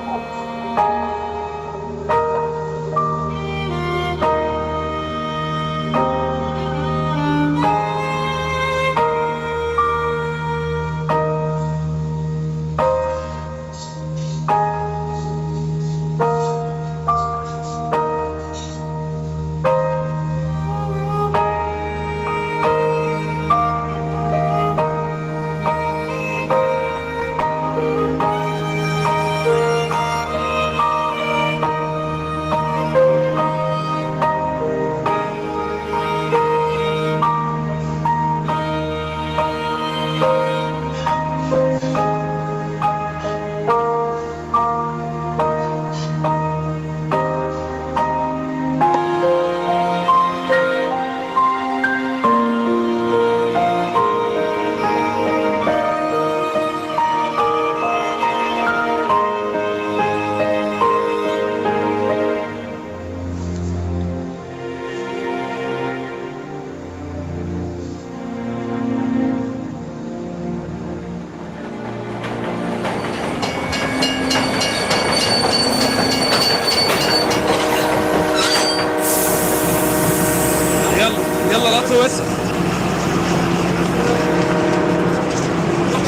السويس.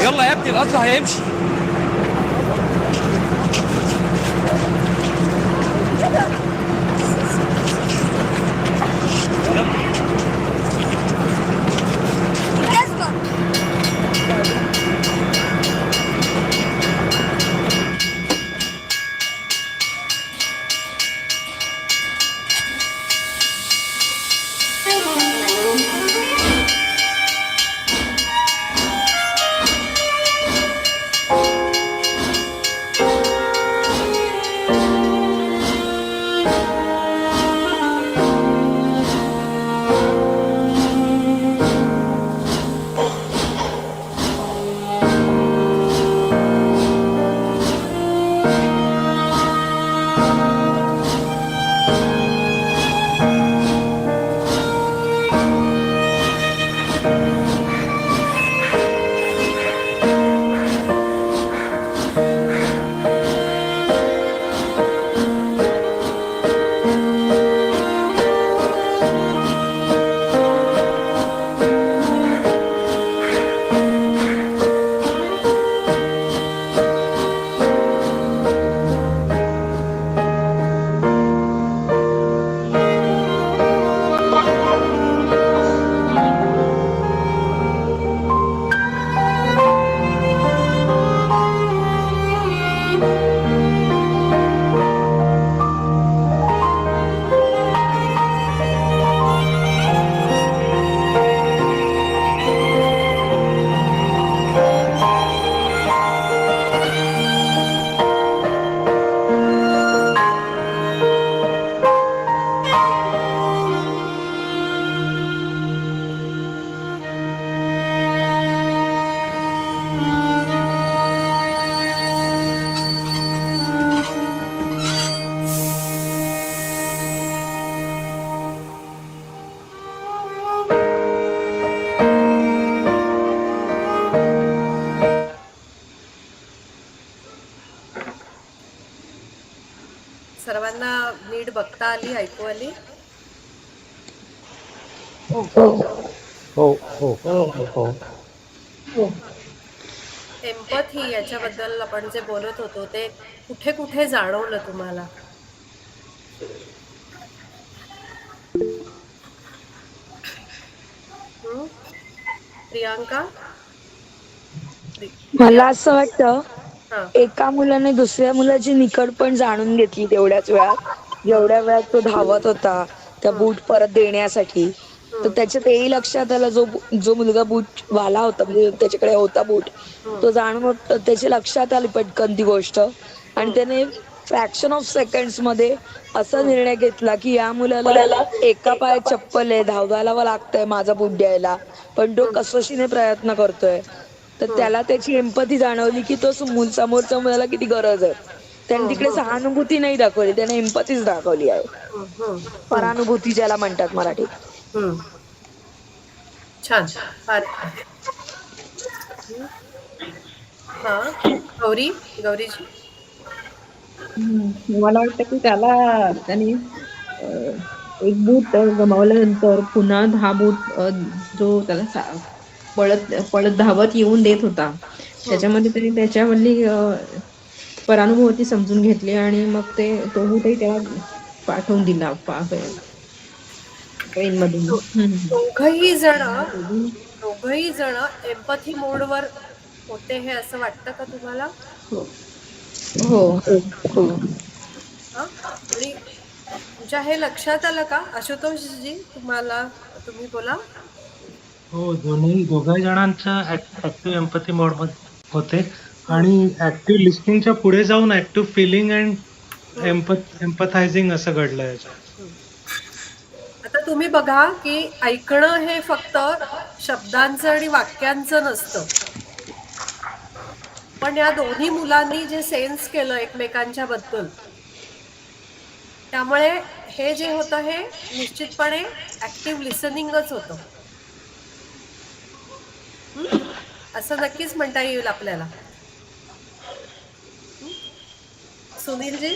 يلا يا ابني القطر هيمشي. सर्वांना नीट बघता आली, ऐकू आली? हो हो हो हो. एम्पथी याच्याबद्दल आपण जे बोलत होतो ते कुठे कुठे जाणवलं तुम्हाला? प्रियांका? मला असं वाटतं हा. एका मुलाने दुसऱ्या मुलाची निकड पण जाणून घेतली तेवढ्याच वेळात, जेवढ्या वेळात तो धावत होता त्या बूट परत देण्यासाठी. तर त्याच्यात हेही लक्षात आलं, जो मुलगा बूट वाला होता, म्हणजे त्याच्याकडे होता बूट, तो जाणून त्याच्या लक्षात आली पटकन ती गोष्ट, आणि त्याने फ्रॅक्शन ऑफ सेकंड्स मध्ये असा निर्णय घेतला की या मुलाला एका पायात चप्पल आहे, धावायला लागतंय माझा बूट द्यायला, पण तो कसोशीने प्रयत्न करतोय. तर त्याला त्याची एम्पथी जाणवली की तो समोरच्या मुलाला किती गरज आहे. त्याने तिकडे सहानुभूती नाही दाखवली, त्याने एम्पथीच दाखवली आहे. परानुभूती ज्याला म्हणतात मराठीत. छान. हा, गौरीजी? मला वाटतं की त्याने एक बूट गमावल्यानंतर पुन्हा हा बूट जो त्याला पळत धावत येऊन देत होता, त्याच्यामध्ये त्यांनी त्याच्यावरली परानुभूती समजून घेतली आणि मग तो बूटही त्याला पाठवून दिला ट्रेन मधून. दोघही जण एम्पथी मोडवर होते हे असं वाटतं का तुम्हाला? हो. आणि तुमच्या हे लक्षात आलं का आशुतोषजी? तुम्ही बोला. हो, दोघाही जणांच्या ऍक्टिव्ह एम्पथी मोड होते आणि ऍक्टिव्ह लिस्निंगच्या पुढे जाऊन ऍक्टिव्ह फिलिंग अँड एम्पथायझिंग असं घडलं याच्यात. आता तुम्ही बघा की ऐकणं हे फक्त शब्दांचं आणि वाक्यांचं नसतं, पण या दोन्ही मुलांनी जे सेन्स केलं एकमेकांच्या बद्दल, त्यामुळे हे जे होतं हे निश्चितपणे ऍक्टिव्ह लिसनिंगच होतं, असं नक्कीच म्हणता येईल आपल्याला. सुनीलजी?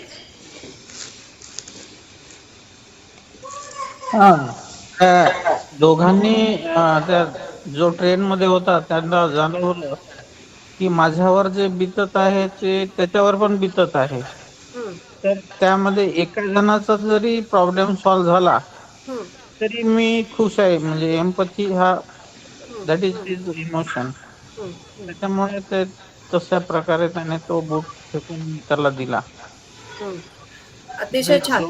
हा, दोघांनी त्या जो ट्रेन मध्ये होता त्यांना जाणवलं की माझ्यावर जे बितत आहे ते त्याच्यावर पण बितत आहे. हम्म, तर त्यामध्ये एका जणाचा जरी प्रॉब्लेम सॉल्व्ह झाला हम्म, तरी मी खुश आहे. म्हणजे एम्पथी हा हम्म, दॅट इज हम्म, हिज इमोशन. हम्म, हम्म, त्याच्यामुळे ते तशा प्रकारे त्याने तो बूट फेकून त्याला दिला. हम्म. अतिशय छान.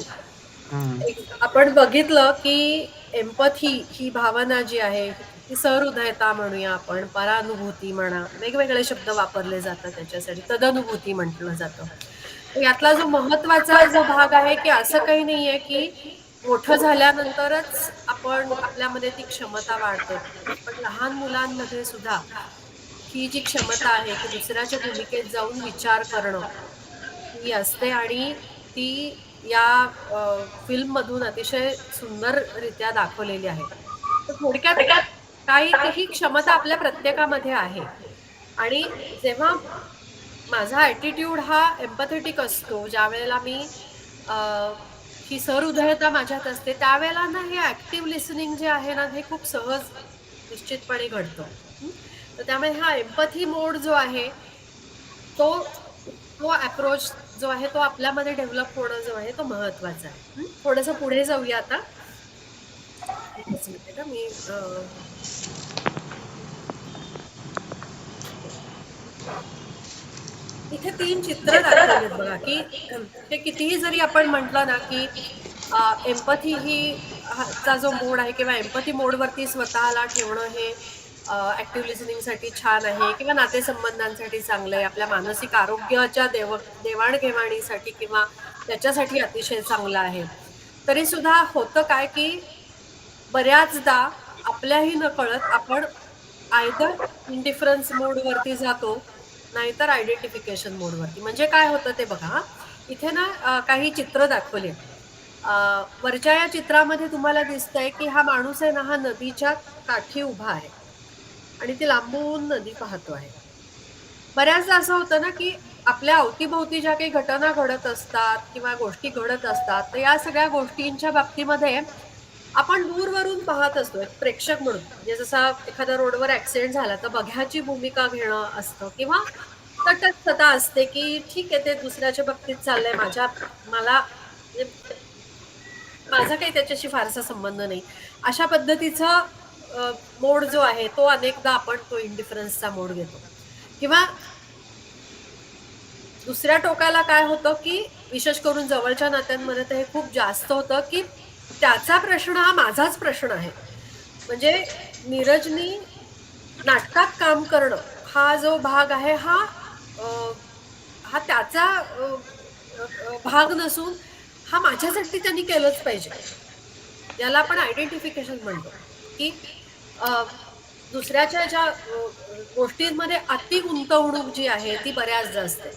हम्म. आपण बघितलं की एम्पथी ही भावना जी आहे ती सहृदयता म्हणूया आपण, परानुभूती म्हणा, वेगवेगळे शब्द वापरले जातात त्याच्यासाठी, तदनुभूती म्हटलं जातं. तर यातला जो महत्वाचा जो भाग आहे की असं काही नाहीये की मोठं झाल्यानंतरच आपण आपल्यामध्ये ती क्षमता वाढते, पण लहान मुलांमध्ये सुद्धा ही जी क्षमता आहे की दुसऱ्याच्या भूमिकेत जाऊन विचार करणं ही असते आणि ती या फिल्म मधून अतिशय सुंदररित्या दाखवलेली आहे. तर थोडक्यात काही ही क्षमता आपल्या प्रत्येकामध्ये आहे आणि जेव्हा माझा ॲटिट्यूड हा एम्पॅथेटिक असतो, ज्यावेळेला मी अ, ही सहृदयता माझ्यात असते, त्यावेळेला ना हे ॲक्टिव्ह लिसनिंग जे आहे ना, हे खूप सहज निश्चितपणे घडतं. हं. तर त्यामुळे हा एम्पॅथी मोड जो आहे, तो तो अप्रोच जो आहे, तो आपल्यामध्ये डेव्हलप होणं जो आहे, तो महत्वाचा आहे. हं. थोडंसं पुढे जाऊया आता. एकच मिनिट हां, मी इथे 3 चित्र दाखवलीत बघा, की हे कितीही जरी आपण म्हटलं ना, की एम्पॅथी ही चा जो मोड आहे किंवा एम्पॅथी मोडवरती स्वतःला ठेवणं हे ॲक्टिव्ह लिसनिंगसाठी छान आहे किंवा नातेसंबंधांसाठी चांगलं आहे. आपल्या मानसिक आरोग्याच्या देवाण-घेवाणीसाठी किंवा त्याच्यासाठी अतिशय चांगलं आहे. तरी सुद्धा होतं काय, की बऱ्याचदा आपल्याही नकळत आपण आयदर इंडिफरन्स मोडवरती जातो, नाहीतर आयडेंटिफिकेशन मोडवरती. म्हणजे काय होतं ते बघा हां. इथे ना काही चित्र दाखवली आहेत. वरच्या या चित्रामध्ये तुम्हाला दिसतंय, की हा माणूस आहे ना, हा नदीच्या काठी उभा आहे आणि ती लांबून नदी पाहतो आहे. बऱ्याचदा असं होतं ना, की आपल्या अवतीभोवती ज्या काही घटना घडत असतात किंवा गोष्टी घडत असतात, तर या सगळ्या गोष्टींच्या बाबतीमध्ये आपण दूरवरून पाहत असतो, एक प्रेक्षक म्हणून. म्हणजे जसा एखाद्या रोडवर ॲक्सिडेंट झाला, तर बघ्याची भूमिका घेणं असतं किंवा तटस्थता असते, की ठीक आहे, ते दुसऱ्याच्या बाबतीत चाललंय, मला म्हणजे माझा काही त्याच्याशी फारसा संबंध नाही. अशा पद्धतीचा मोड जो आहे, तो अनेकदा आपण तो इंडिफरन्सचा मोड घेतो किंवा दुसऱ्या टोकाला काय होतं, की विशेष करून जवळच्या नात्यांमध्ये तर हे खूप जास्त होतं, की त्याचा प्रश्न हा माझाच प्रश्न आहे. म्हणजे नीरजनी नाटकात काम करणं हा जो भाग आहे अ, हा त्याचा भाग नसून हा माझ्यासाठी त्यांनी केलंच पाहिजे. याला आपण आयडेंटिफिकेशन म्हणतो, की अ, दुसऱ्याच्या ज्या गोष्टींमध्ये अति गुंतवणूक जी आहे ती बऱ्याचदा असते.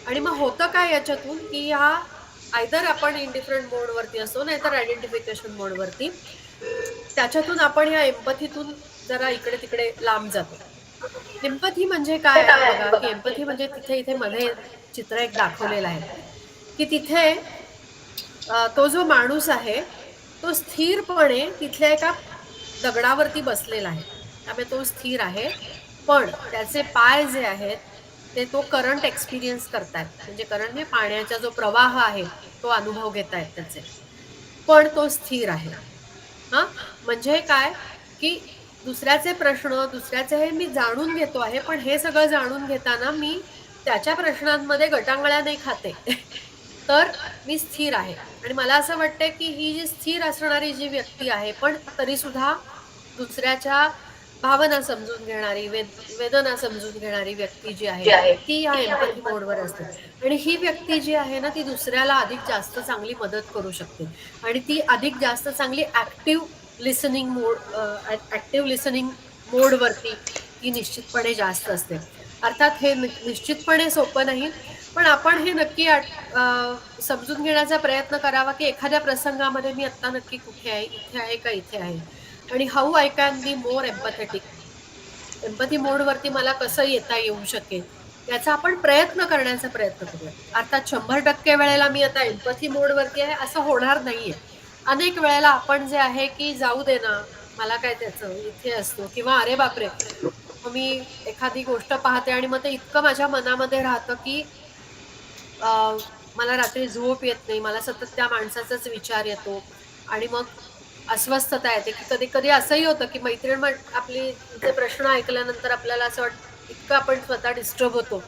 आणि मग होतं काय याच्यातून, की आयदर आपण इंडिफरंट मोडवरती असतो, नाहीतर आयडेंटिफिकेशन मोडवरती. त्याच्यातून आपण ह्या एम्पथीतून जरा इकडे-तिकडे लांब जातो. एम्पथी म्हणजे काय आहे बघा, की एम्पथी म्हणजे तिथे इथे मध्ये चित्र एक दाखवलेलं आहे, की तिथे तो जो माणूस आहे, तो स्थिरपणे तिथल्या एका दगडावरती बसलेला आहे. त्यामुळे तो स्थिर आहे. पण त्याचे पाय जे आहेत, ते तो करंट एक्सपिरियन्स करतायत. म्हणजे करंट म्हणजे पाण्याचा जो प्रवाह आहे, तो अनुभव घेतायत त्याचे. पण तो स्थिर आहे. हां, म्हणजे काय, की दुसऱ्याचे प्रश्न, दुसऱ्याचे हे मी जाणून घेतो आहे, पण हे सगळं जाणून घेताना मी त्याच्या प्रश्नांमध्ये गटांगळ्या नाही खात तर मी स्थिर आहे आणि मला असं वाटतंय, की ही जी स्थिर असणारी जी व्यक्ती आहे, पण तरीसुद्धा दुसऱ्याच्या भावना समजून घेणारी, वेदना समजून घेणारी व्यक्ती जी आहे, ती या एम्पॅथी मोडवर असते. आणि ही व्यक्ती जी आहे ना, ती दुसऱ्याला अधिक जास्त चांगली मदत करू शकते आणि ती अधिक जास्त चांगली ॲक्टिव्ह लिसनिंग मोडवरती ती निश्चितपणे जास्त असते. अर्थात हे निश्चितपणे सोपं नाही, पण आपण हे नक्की समजून घेण्याचा प्रयत्न करावा, की एखाद्या प्रसंगामध्ये मी आत्ता नक्की कुठे आहे? इथे आहे का इथे आहे? आणि how I can be more empathetic. Empathy मोडवरती मला कसं येता येऊ शकेल, याचा आपण प्रयत्न करण्याचा प्रयत्न करूया. अर्थात 100% वेळेला मी आता एम्पॅथी मोडवरती आहे असं होणार नाहीये. अनेक वेळेला आपण जे आहे, की जाऊ दे ना, मला काय त्याचं, इथे असतो, किंवा अरे बापरे, मग मी एखादी गोष्ट पाहते आणि मग ते इतकं माझ्या मनामध्ये राहतं की मला रात्री झोप येत नाही, मला सतत त्या माणसाचाच विचार येतो आणि मग अस्वस्थता येते, की कधी कधी असंही होतं की मैत्रीण आपली तिचे प्रश्न ऐकल्यानंतर आपल्याला असं वाटतं इतकं आपण स्वतः डिस्टर्ब होतो.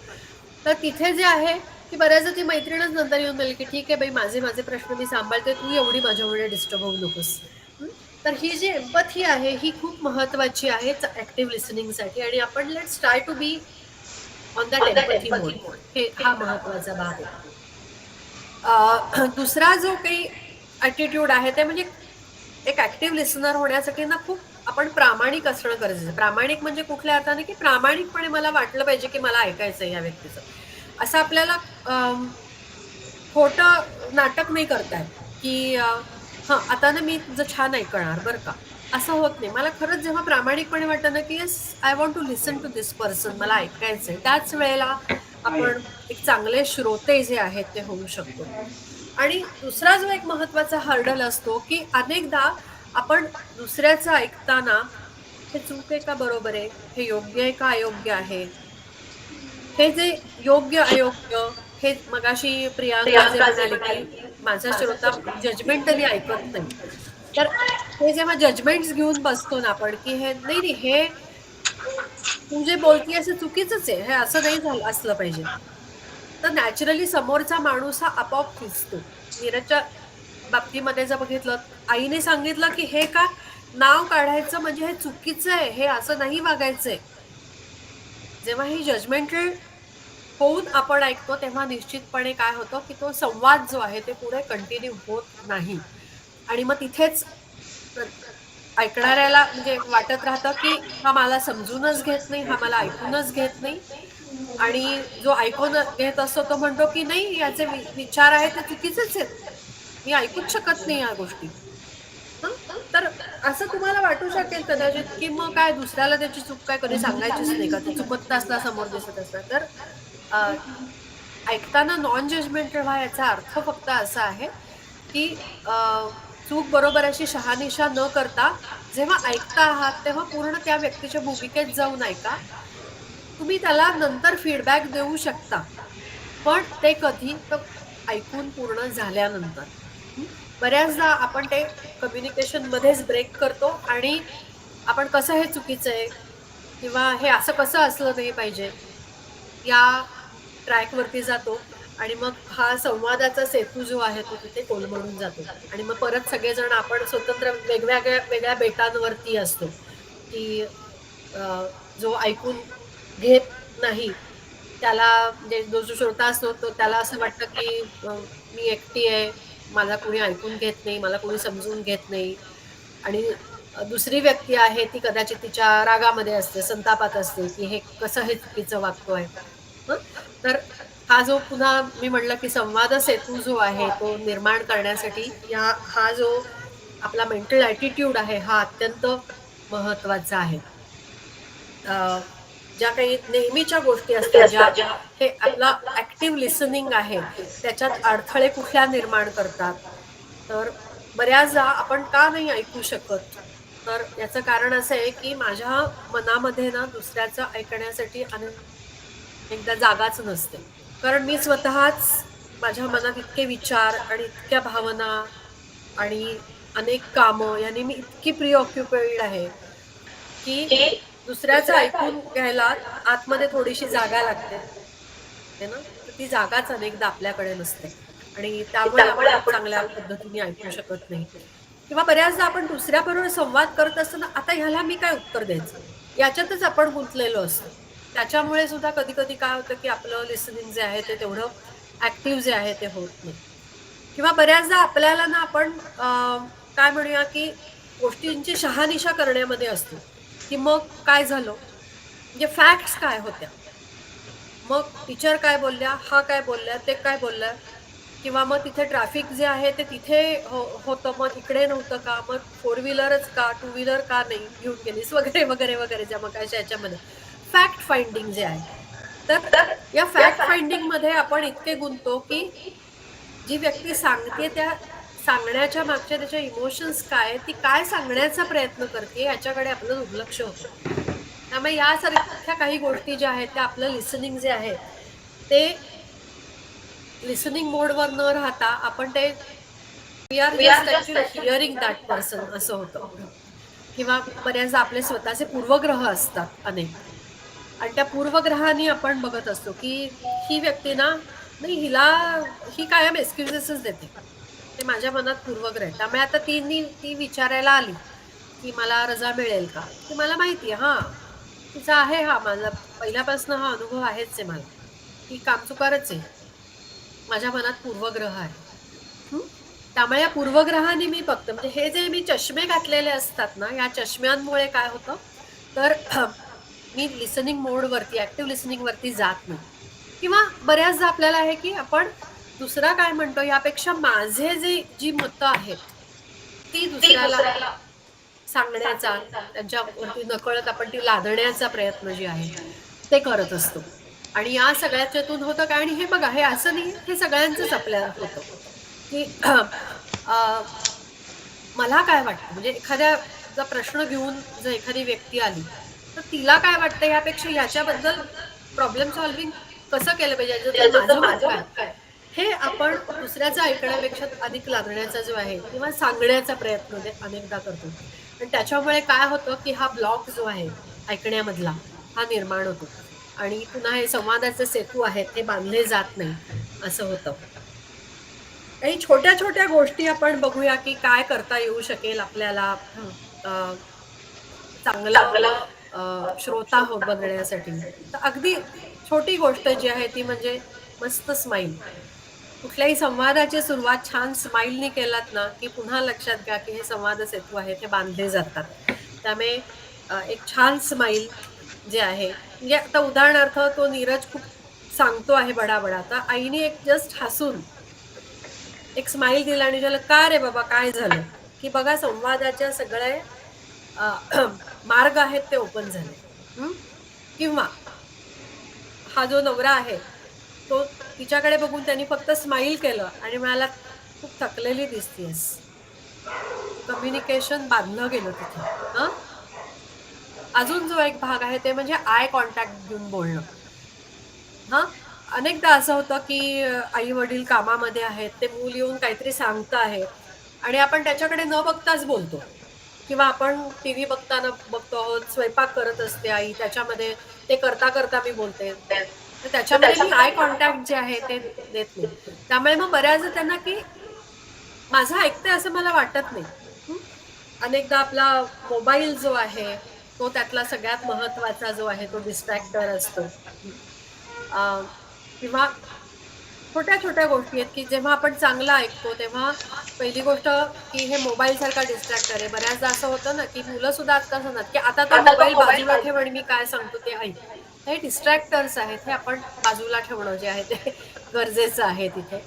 तर तिथे जे आहे की बऱ्याचदा ती मैत्रीणच नंतर येऊन मिळेल की ठीक आहे बाई, माझे माझे प्रश्न मी सांभाळते, तू एवढी माझ्यामुळे डिस्टर्ब होऊ नकोस. हं? तर ही जी एम्पथी आहे ही खूप महत्वाची आहे ऍक्टिव्ह लिसनिंगसाठी, आणि आपण let's try to be on that empathy mode. हा महत्वाचा भाग आहे. दुसरा जो काही ॲटिट्यूड आहे ते म्हणजे एक ऍक्टिव्ह लिसनर होण्यासाठी ना खूप आपण प्रामाणिक असणं गरजेचं आहे. प्रामाणिक म्हणजे कुठल्या अर्थाने की प्रामाणिकपणे मला वाटलं पाहिजे की मला ऐकायचं आहे या व्यक्तीचं. असं आपल्याला खोटं नाटक नाही करतायत की हां आता ना मी तुझं छान ऐकणार बरं का, असं होत नाही. मला खरंच जेव्हा प्रामाणिकपणे वाटतं ना की yes I want to listen to this person, मला ऐकायचं आहे, त्याच वेळेला आपण एक चांगले श्रोते जे आहेत ते होऊ शकतो. आणि दुसरा जो एक महत्वाचा हर्डल असतो की अनेकदा आपण दुसऱ्याचं ऐकताना हे चूक आहे का बरोबर आहे, हे योग्य आहे का अयोग्य आहे, हे जे योग्य अयोग्य, हे मगाशी प्रियांका जे म्हणाले की माझा श्रोता जजमेंटली ऐकत नाही, तर हे जेव्हा जजमेंट्स घेऊन बसतो ना आपण की हे नाही नाही, हे तू जे बोलतीये असं चुकीचंच आहे, हे असं नाही झालं असलं पाहिजे, तर नॅचरली समोरचा माणूस हा आपोआप खिचतो. नीरजच्या बाबतीमध्ये जर बघितलं, आईने सांगितलं की हे का नाव काढायचं म्हणजे हे चुकीचं आहे, हे असं नाही वागायचंय. जेव्हा ही जजमेंटल होऊन आपण ऐकतो तेव्हा निश्चितपणे काय होतं की तो संवाद जो आहे ते पुढे कंटिन्यू होत नाही, आणि मग तिथेच ऐकणाऱ्याला म्हणजे वाटत राहतं की हा मला समजूनच घेत नाही, हा मला ऐकूनच घेत नाही, आणि जो ऐकून घेत असतो तो म्हणतो की नाही याचे विचार आहेत ते चुकीचेच आहेत, मी ऐकूच शकत नाही या गोष्टी. हं? तर असं तुम्हाला वाटू शकेल कदाचित की मग काय दुसऱ्याला त्याची चूक काय कधी सांगायचीच नाही का, ते चुकत असला समोर दिसत असला तर ऐकताना नॉन जजमेंटल व्हा याचा अर्थ फक्त असा आहे की चूक बरोबर अशी शहानिशा न करता जेव्हा ऐकता आहात तेव्हा पूर्ण त्या व्यक्तीच्या भूमिकेत जाऊन ऐका. तुम्ही त्याला नंतर फीडबॅक देऊ शकता, पण ते कधी तर ऐकून पूर्ण झाल्यानंतर. बऱ्याचदा आपण ते कम्युनिकेशन मध्येच ब्रेक करतो आणि आपण कसं हे चुकीचं आहे किंवा हे असं कसं असलं नाही पाहिजे या ट्रॅकवरती जातो, आणि मग हा संवादाचा सेतू जो आहे तो तिथे कोलमडून जातो, आणि मग परत सगळेजण आपण स्वतंत्र वेगवेगळ्या वेगळ्या बेटांवरती असतो की जो ऐकून घेत नाही त्याला, म्हणजे जो श्रोता असतो तो त्याला असं वाटतं की मी एकटी आहे, मला कोणी ऐकून घेत नाही, मला कोणी समजून घेत नाही, आणि दुसरी व्यक्ती आहे ती कदाचित तिच्या रागामध्ये असते, संतापात असते की हे कसं हे चुकीचं वागतोय. तर हा जो पुन्हा मी म्हटलं की संवाद सेतू जो आहे तो निर्माण करण्यासाठी हा जो आपला मेंटल ॲटिट्यूड आहे हा अत्यंत महत्वाचा आहे. ज्या काही नेहमीच्या गोष्टी असतात ज्या हे आपला ऍक्टिव्ह लिसनिंग आहे त्याच्यात अडथळे कुठल्या निर्माण करतात, तर बऱ्याचदा आपण का नाही ऐकू शकत, तर याचं कारण असं आहे की माझ्या मनामध्ये ना दुसऱ्याचं ऐकण्यासाठी एकदा जागाच नसते, कारण मी स्वतःच माझ्या मनात इतके विचार आणि इतक्या भावना आणि अनेक कामं यांनी मी इतकी प्रीऑक्युपाईड आहे की दुसऱ्याचं ऐकून घ्यायला आतमध्ये थोडीशी जागा लागते ना, तर ती जागाच अनेकदा आपल्याकडे नसते आणि त्यामुळे आपण चांगल्या पद्धतीने ऐकू शकत नाही. किंवा बऱ्याचदा आपण दुसऱ्याबरोबर संवाद करत असताना आता ह्याला मी काय उत्तर द्यायचं याच्यातच आपण गुंतलेलो असतो. त्याच्यामुळे सुद्धा कधी कधी काय होतं की आपलं लिसनिंग जे आहे ते तेवढं ऍक्टिव्ह जे आहे ते होत नाही. किंवा बऱ्याचदा आपल्याला ना आपण काय म्हणूया की गोष्टींची शहानिशा करण्यामध्ये असतो की मग काय झालं, म्हणजे फॅक्ट्स काय होत्या, मग टीचर काय बोलल्या, हा काय बोलल्या, ते काय बोलल्या, किंवा मग तिथे ट्रॅफिक जे आहे ते तिथे होतं मग इकडे नव्हतं का, मग 4 व्हीलरच का 2 व्हीलर का नाही घेऊन गेलीस वगैरे वगैरे वगैरे, ज्या मग याच्यामध्ये फॅक्ट फाइंडिंग जे आहे. तर या फॅक्ट फाइंडिंग मध्ये आपण इतके गुंततो की जी व्यक्ती सांगते त्या सांगण्याच्या मागच्या त्याच्या इमोशन्स काय, ती काय सांगण्याचा प्रयत्न करते याच्याकडे आपलं दुर्लक्ष होतं. त्यामुळे यासारख्या काही गोष्टी ज्या आहेत त्या आपलं लिसनिंग जे आहे ते लिसनिंग मोडवर न राहता आपण ते we are just actually hearing that person असं होतं. किंवा बऱ्याचदा आपले स्वतःचे पूर्वग्रह असतात अनेक, आणि त्या पूर्वग्रहाने आपण बघत असतो की ही व्यक्ती ना, नाही ही कायम एक्सक्युजेसच देते, ते माझ्या मनात पूर्वग्रह आहे. त्यामुळे आता ती विचारायला आली की मला रजा मिळेल का, की मला माहिती आहे तिचा आहे, माझा पहिल्यापासून हा अनुभव आहेच आहे मला, ती कामचुकारच आहे, माझ्या मनात पूर्वग्रह आहे. त्यामुळे या पूर्वग्रहाने मी बघतो, म्हणजे हे जे मी चष्मे घातलेले असतात ना, या चष्म्यांमुळे काय होतं तर मी लिसनिंग मोडवरती, ऍक्टिव्ह लिसनिंग वरती जात नाही. किंवा बऱ्याचदा आपल्याला आहे की आपण दुसरा काय म्हणतो यापेक्षा माझे जी मतं आहेत ती दुसऱ्याला सांगण्याचा, त्यांच्यावरती नकळत आपण ती लादण्याचा प्रयत्न जे आहे ते करत असतो. आणि या सगळ्याच्यातून होतं काय, आणि हे बघा, हे असं नाही, हे सगळ्यांचंच आपल्याला होतं की मला काय वाटतं, म्हणजे एखाद्याचा प्रश्न घेऊन जर एखादी व्यक्ती आली तर तिला काय वाटतं यापेक्षा याच्याबद्दल प्रॉब्लेम सॉल्व्हिंग कसं केलं पाहिजे, माझं मत काय, हे आपण दुसऱ्याचं ऐकण्यापेक्षा अधिक लादण्याचा जो आहे किंवा सांगण्याचा प्रयत्न अनेकदा करतो. आणि त्याच्यामुळे काय होतं की हा ब्लॉक जो आहे ऐकण्यामधला हा निर्माण होतो, आणि पुन्हा हे संवादाचे सेतू आहेत हे बांधले जात नाही असं होतं. काही छोट्या छोट्या गोष्टी आपण बघूया की काय करता येऊ शकेल आपल्याला चांगला श्रोता बनण्यासाठी. तर अगदी छोटी गोष्ट जी आहे ती म्हणजे मस्त स्माईल. कुठल्याही संवादाची सुरुवात छान स्माईलनी केलात ना की पुन्हा लक्षात घ्या की हे संवाद सेतू आहेत हे बांधले जातात. त्यामुळे एक छान स्माईल जे आहे, म्हणजे आता उदाहरणार्थ तो नीरज खूप सांगतो आहे बडाबडा, तर आईने एक जस्ट हसून एक स्माईल दिला आणि त्याला का रे बाबा काय झालं, की बघा संवादाच्या सगळे मार्ग आहेत ते ओपन झाले. किंवा हा जो नवरा आहे तो तिच्याकडे बघून त्यांनी फक्त स्माईल केलं आणि म्हणाला खूप थकलेली दिसतेस. कम्युनिकेशन बांधलं गेलं तिथे. अजून जो एक भाग आहे ते म्हणजे आय कॉन्टॅक्ट घेऊन बोलणं. अनेकदा असं होतं की आई वडील कामामध्ये आहेत, ते मूल येऊन काहीतरी सांगत आहे आणि आपण त्याच्याकडे न बघताच बोलतो. किंवा आपण टीव्ही बघतो आहोत, स्वयंपाक करत असते आई, त्याच्यामध्ये ते करता करता मी बोलते, तर त्याच्यामध्ये मी आय कॉन्टॅक्ट जे आहे ते देत नाही. त्यामुळे मग बऱ्याचदा त्यांना की माझं ऐकतंय असं मला वाटत नाही. अनेकदा आपला मोबाईल जो आहे तो त्यातला सगळ्यात महत्वाचा जो आहे तो डिस्ट्रॅक्टर असतो. किंवा छोट्या छोट्या गोष्टी आहेत की जेव्हा आपण चांगलं ऐकतो तेव्हा पहिली गोष्ट की हे मोबाईल सारखा डिस्ट्रॅक्टर आहे. बऱ्याचदा असं होतं ना की मुलं सुद्धा आजकाल सांगतात की आता तो मोबाईल बाजूला ठेव आणि मी काय सांगतो ते ऐक. हे डिस्ट्रॅक्टर्स आहेत, हे आपण बाजूला ठेवणं जे आहे ते गरजेचं आहे तिथे.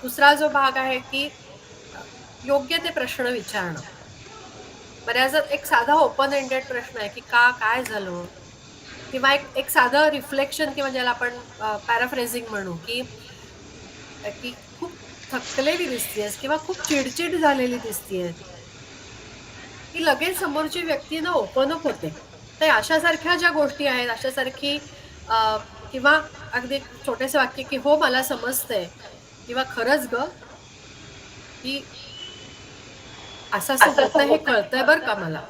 दुसरा जो भाग आहे की योग्य ते प्रश्न विचारणं. बऱ्याचदा एक साधा ओपन एंडेड प्रश्न आहे की काय झालं, किंवा एक साधं रिफ्लेक्शन किंवा ज्याला आपण पॅराफ्रेझिंग म्हणू की खूप थकलेली दिसतेस किंवा खूप चिडचिड झालेली दिसतेय, की लगेच समोरची व्यक्ती ना ओपन अप होते. तर अशासारख्या ज्या गोष्टी आहेत, अशासारखी किंवा अगदी छोटेसे वाक्य की हो मला समजतंय, किंवा खरंच ग की असं होतं हे कळतंय बरं का मला,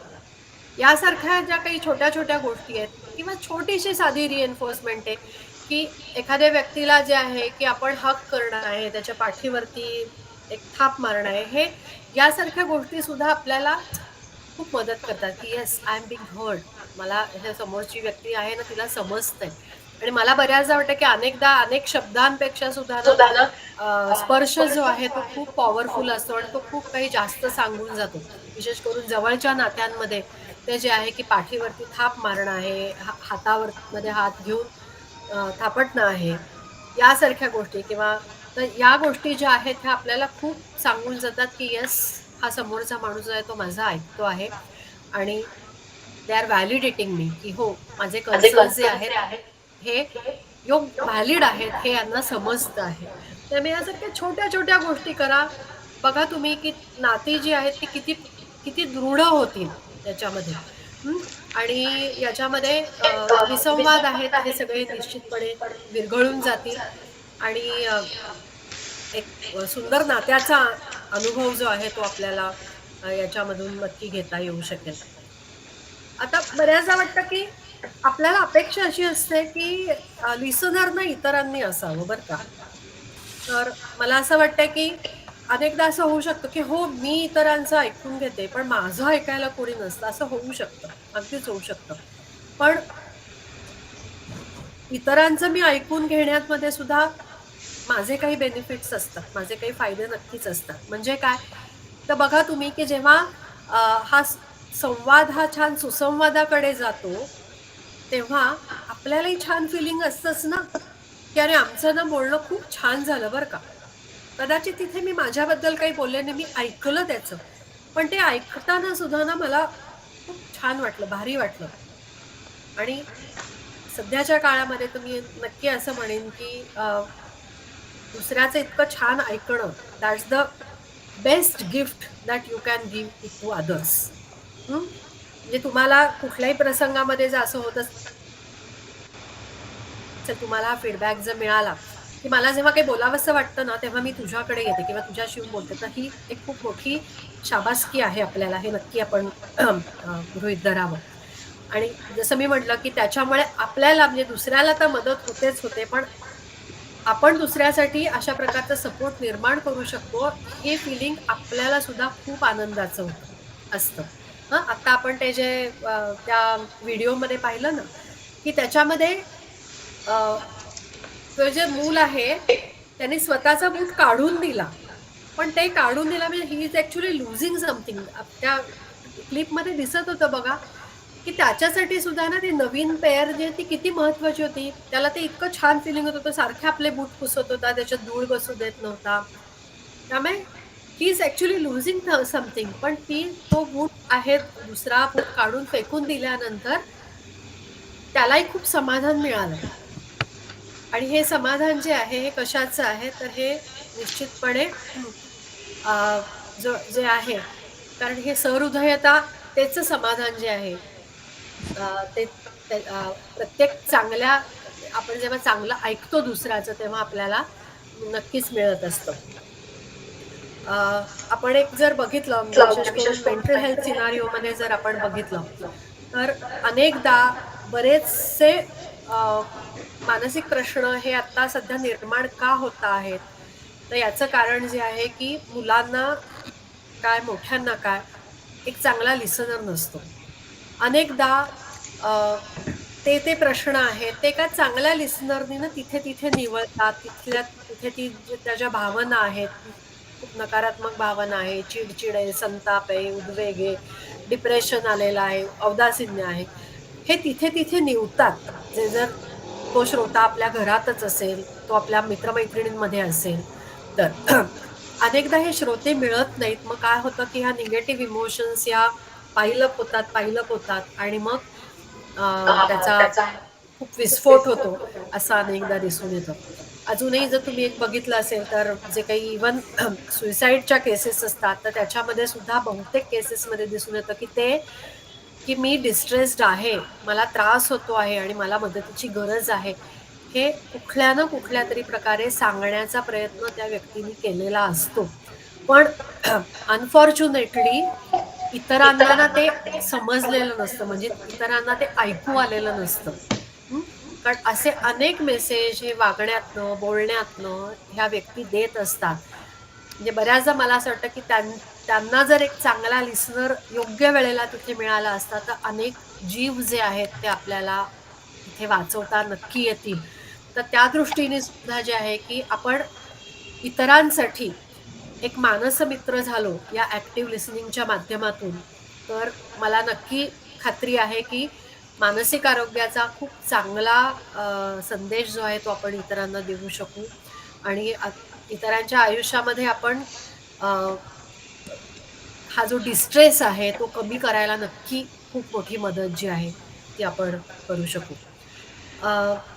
यासारख्या ज्या काही छोट्या छोट्या गोष्टी आहेत. किंवा छोटीशी साधी रिएन्फोर्समेंट आहे की एखाद्या व्यक्तीला जे आहे की आपण हक करणं आहे, त्याच्या पाठीवरती एक थाप मारणं आहे, हे यासारख्या गोष्टी सुद्धा आपल्याला खूप मदत करतात की yes I am being heard. मला हे समोरची व्यक्ती आहे ना तिला समजतंय. आणि मला बऱ्याचदा वाटतं की अनेक शब्दांपेक्षा सुद्धा स्पर्श जो आहे तो खूप पॉवरफुल असतो आणि तो खूप काही जास्त सांगून जातो. विशेष करून जवळच्या नात्यांमध्ये ते जे आहे की पाठीवरती थाप मारणं आहे, हातावर मध्ये हात घेऊन थापटणं आहे, यासारख्या गोष्टी. किंवा तर या गोष्टी ज्या आहेत ह्या आपल्याला खूप सांगून जातात की येस हा समोरचा माणूस जो आहे तो माझा ऐकतो आहे आणि दे आर व्हॅलिडेटिंग मी, की हो माझे कन्सर्न जे आहेत हे व्हॅलिड आहेत, हे यांना समजतं आहे. त्यामुळे यासारख्या छोट्या छोट्या गोष्टी करा बघा तुम्ही की नाती जी आहेत ती किती किती दृढ होतील त्याच्यामध्ये. हं? आणि याच्यामध्ये विसंवाद आहेत हे सगळे निश्चितपणे विरघळून जातील आणि एक सुंदर नात्याचा अनुभव जो आहे तो आपल्याला याच्यामधून नक्की घेता येऊ शकेल. आता बऱ्याचदा वाटतं की आपल्याला अपेक्षा अशी असते की लिसनरना इतरांनी असावं बरं का. तर मला असं वाटतं की अनेकदा असं होऊ शकतं की हो मी इतरांचं ऐकून घेते पण माझं ऐकायला कोणी नसतं असं होऊ शकतं. अगदीच होऊ शकतं. पण इतरांचं मी ऐकून घेण्यामध्ये सुद्धा माझे काही बेनिफिट्स असतात. माझे काही फायदे नक्कीच असतात. म्हणजे काय? तर बघा तुम्ही की जेव्हा हा संवाद हा छान सुसंवादाकडे जातो, तेव्हा आपल्यालाही छान फिलिंग असतंच ना, की अरे आमचं ना बोलणं खूप छान झालं बरं का. कदाचित तिथे मी माझ्याबद्दल काही बोलले नाही, मी ऐकलं त्याचं. पण ते ऐकताना सुद्धा ना मला खूप छान वाटलं, भारी वाटलं. आणि सध्याच्या काळामध्ये तर मी नक्की असं म्हणेन की दुसऱ्याचं इतकं छान ऐकणं that's the best gift that you can give it to others. म्हणजे तुम्हाला कुठल्याही प्रसंगामध्ये जर असं होत असेल, तुम्हाला हा फीडबॅक जर मिळाला की मला जेव्हा काही बोलावंसं वाटतं ना तेव्हा मी तुझ्याकडे येते किंवा तुझ्याशी येऊन बोलते, तर ही एक खूप मोठी शाबासकी आहे आपल्याला. हे नक्की आपण गृहीत धरावं. आणि जसं मी म्हटलं की त्याच्यामुळे आपल्याला म्हणजे दुसऱ्याला तर मदत होतेच होते, पण आपण दुसऱ्यासाठी अशा प्रकारचा सपोर्ट निर्माण करू शकतो, हे फिलिंग आपल्याला सुद्धा खूप आनंदाचं असतं. आता आपण ते जे त्या व्हिडिओमध्ये पाहिलं ना, की त्याच्यामध्ये तो जे मूल आहे त्याने स्वतःचा बूट काढून दिला. पण ते काढून दिला म्हणजे he is actually losing something. त्या क्लिपमध्ये दिसत होतं बघा, की त्याच्यासाठी सुद्धा ना ती नवीन पेअर जी आहे ती किती महत्वाची होती. त्याला ते इतकं छान फिलिंग होत होतं. सारखे आपले बूट पुसत होता, त्याच्यात धूळ बसू देत नव्हता. त्यामुळे he is actually losing something. पण तो बूट आहे दुसरा बूट काढून फेकून दिल्यानंतर त्यालाही खूप समाधान मिळालं. आणि हे समाधान जे आहे हे कशाचं आहे, तर हे निश्चितपणे जे आहे, कारण हे सहृदयता त्याचं समाधान जे आहे ते प्रत्येक चांगल्या आपण जेव्हा चांगलं ऐकतो दुसऱ्याचं तेव्हा आपल्याला नक्कीच मिळत असतं. आपण एक जर बघितलं विशेष करून मेंटल हेल्थ सिनारिओमध्ये जर आपण बघितलं तर अनेकदा बरेचसे मानसिक प्रश्न हे आता सध्या निर्माण का होत आहेत, तर याचं कारण जे आहे की मुलांना काय मोठ्यांना काय एक चांगला लिसनर नसतो. अनेकदा ते प्रश्न आहेत ते का चांगल्या लिसनरनी ना तिथे तिथे निवळतात. तिथल्या तिथे त्याच्या भावना आहेत, खूप नकारात्मक भावना आहे, चिडचिड आहे, संताप आहे, उद्वेग आहे, डिप्रेशन आलेलं आहे, औदासिन्य आहे, हे तिथे तिथे निवतात. जे जर तो श्रोता आपल्या घरातच असेल, तो आपल्या मित्रमैत्रिणींमध्ये असेल तर अनेकदा हे श्रोते मिळत नाहीत. मग काय होतं की ह्या निगेटिव्ह इमोशन्स या पायलअप होतात आणि मग त्याचा खूप विस्फोट होतो असं अनेकदा दिसून येतं. अजूनही जर तुम्ही एक बघितलं असेल तर जे काही इव्हन सुइसाईडच्या केसेस असतात तर त्याच्यामध्ये सुद्धा बहुतेक केसेसमध्ये दिसून येतं की मी डिस्ट्रेस्ड आहे, मला त्रास होतो आहे आणि मला मदतीची गरज आहे, हे कुठल्या ना कुठल्या तरी प्रकारे सांगण्याचा प्रयत्न त्या व्यक्तीने केलेला असतो. पण अनफॉर्च्युनेटली इतरांना ना ते समजलेलं नसतं, म्हणजे इतरांना ते ऐकू आलेलं नसतं. कारण असे अनेक मेसेज हे वागण्यातनं बोलण्यातनं ह्या व्यक्ती देत असतात. म्हणजे बऱ्याचदा मला असं वाटतं की त्यांना जर एक चांगला लिसनर योग्य वेळेला तिथे मिळाला असता तर अनेक जीव जे आहेत ते आपल्याला तिथे वाचवता नक्की येतील. तर त्या दृष्टीने सुद्धा जे आहे की आपण इतरांसाठी एक मानसमित्र झालो या ॲक्टिव्ह लिसनिंगच्या माध्यमातून, तर मला नक्की खात्री आहे की मानसिक आरोग्याचा खूप चांगला संदेश जो आहे तो आपण इतरांना देऊ शकू आणि इतरांच्या आयुष्यामध्ये आपण हा जो डिस्ट्रेस आहे तो कमी करायला नक्की खूप मोठी मदत जी आहे ती आपण करू शकू.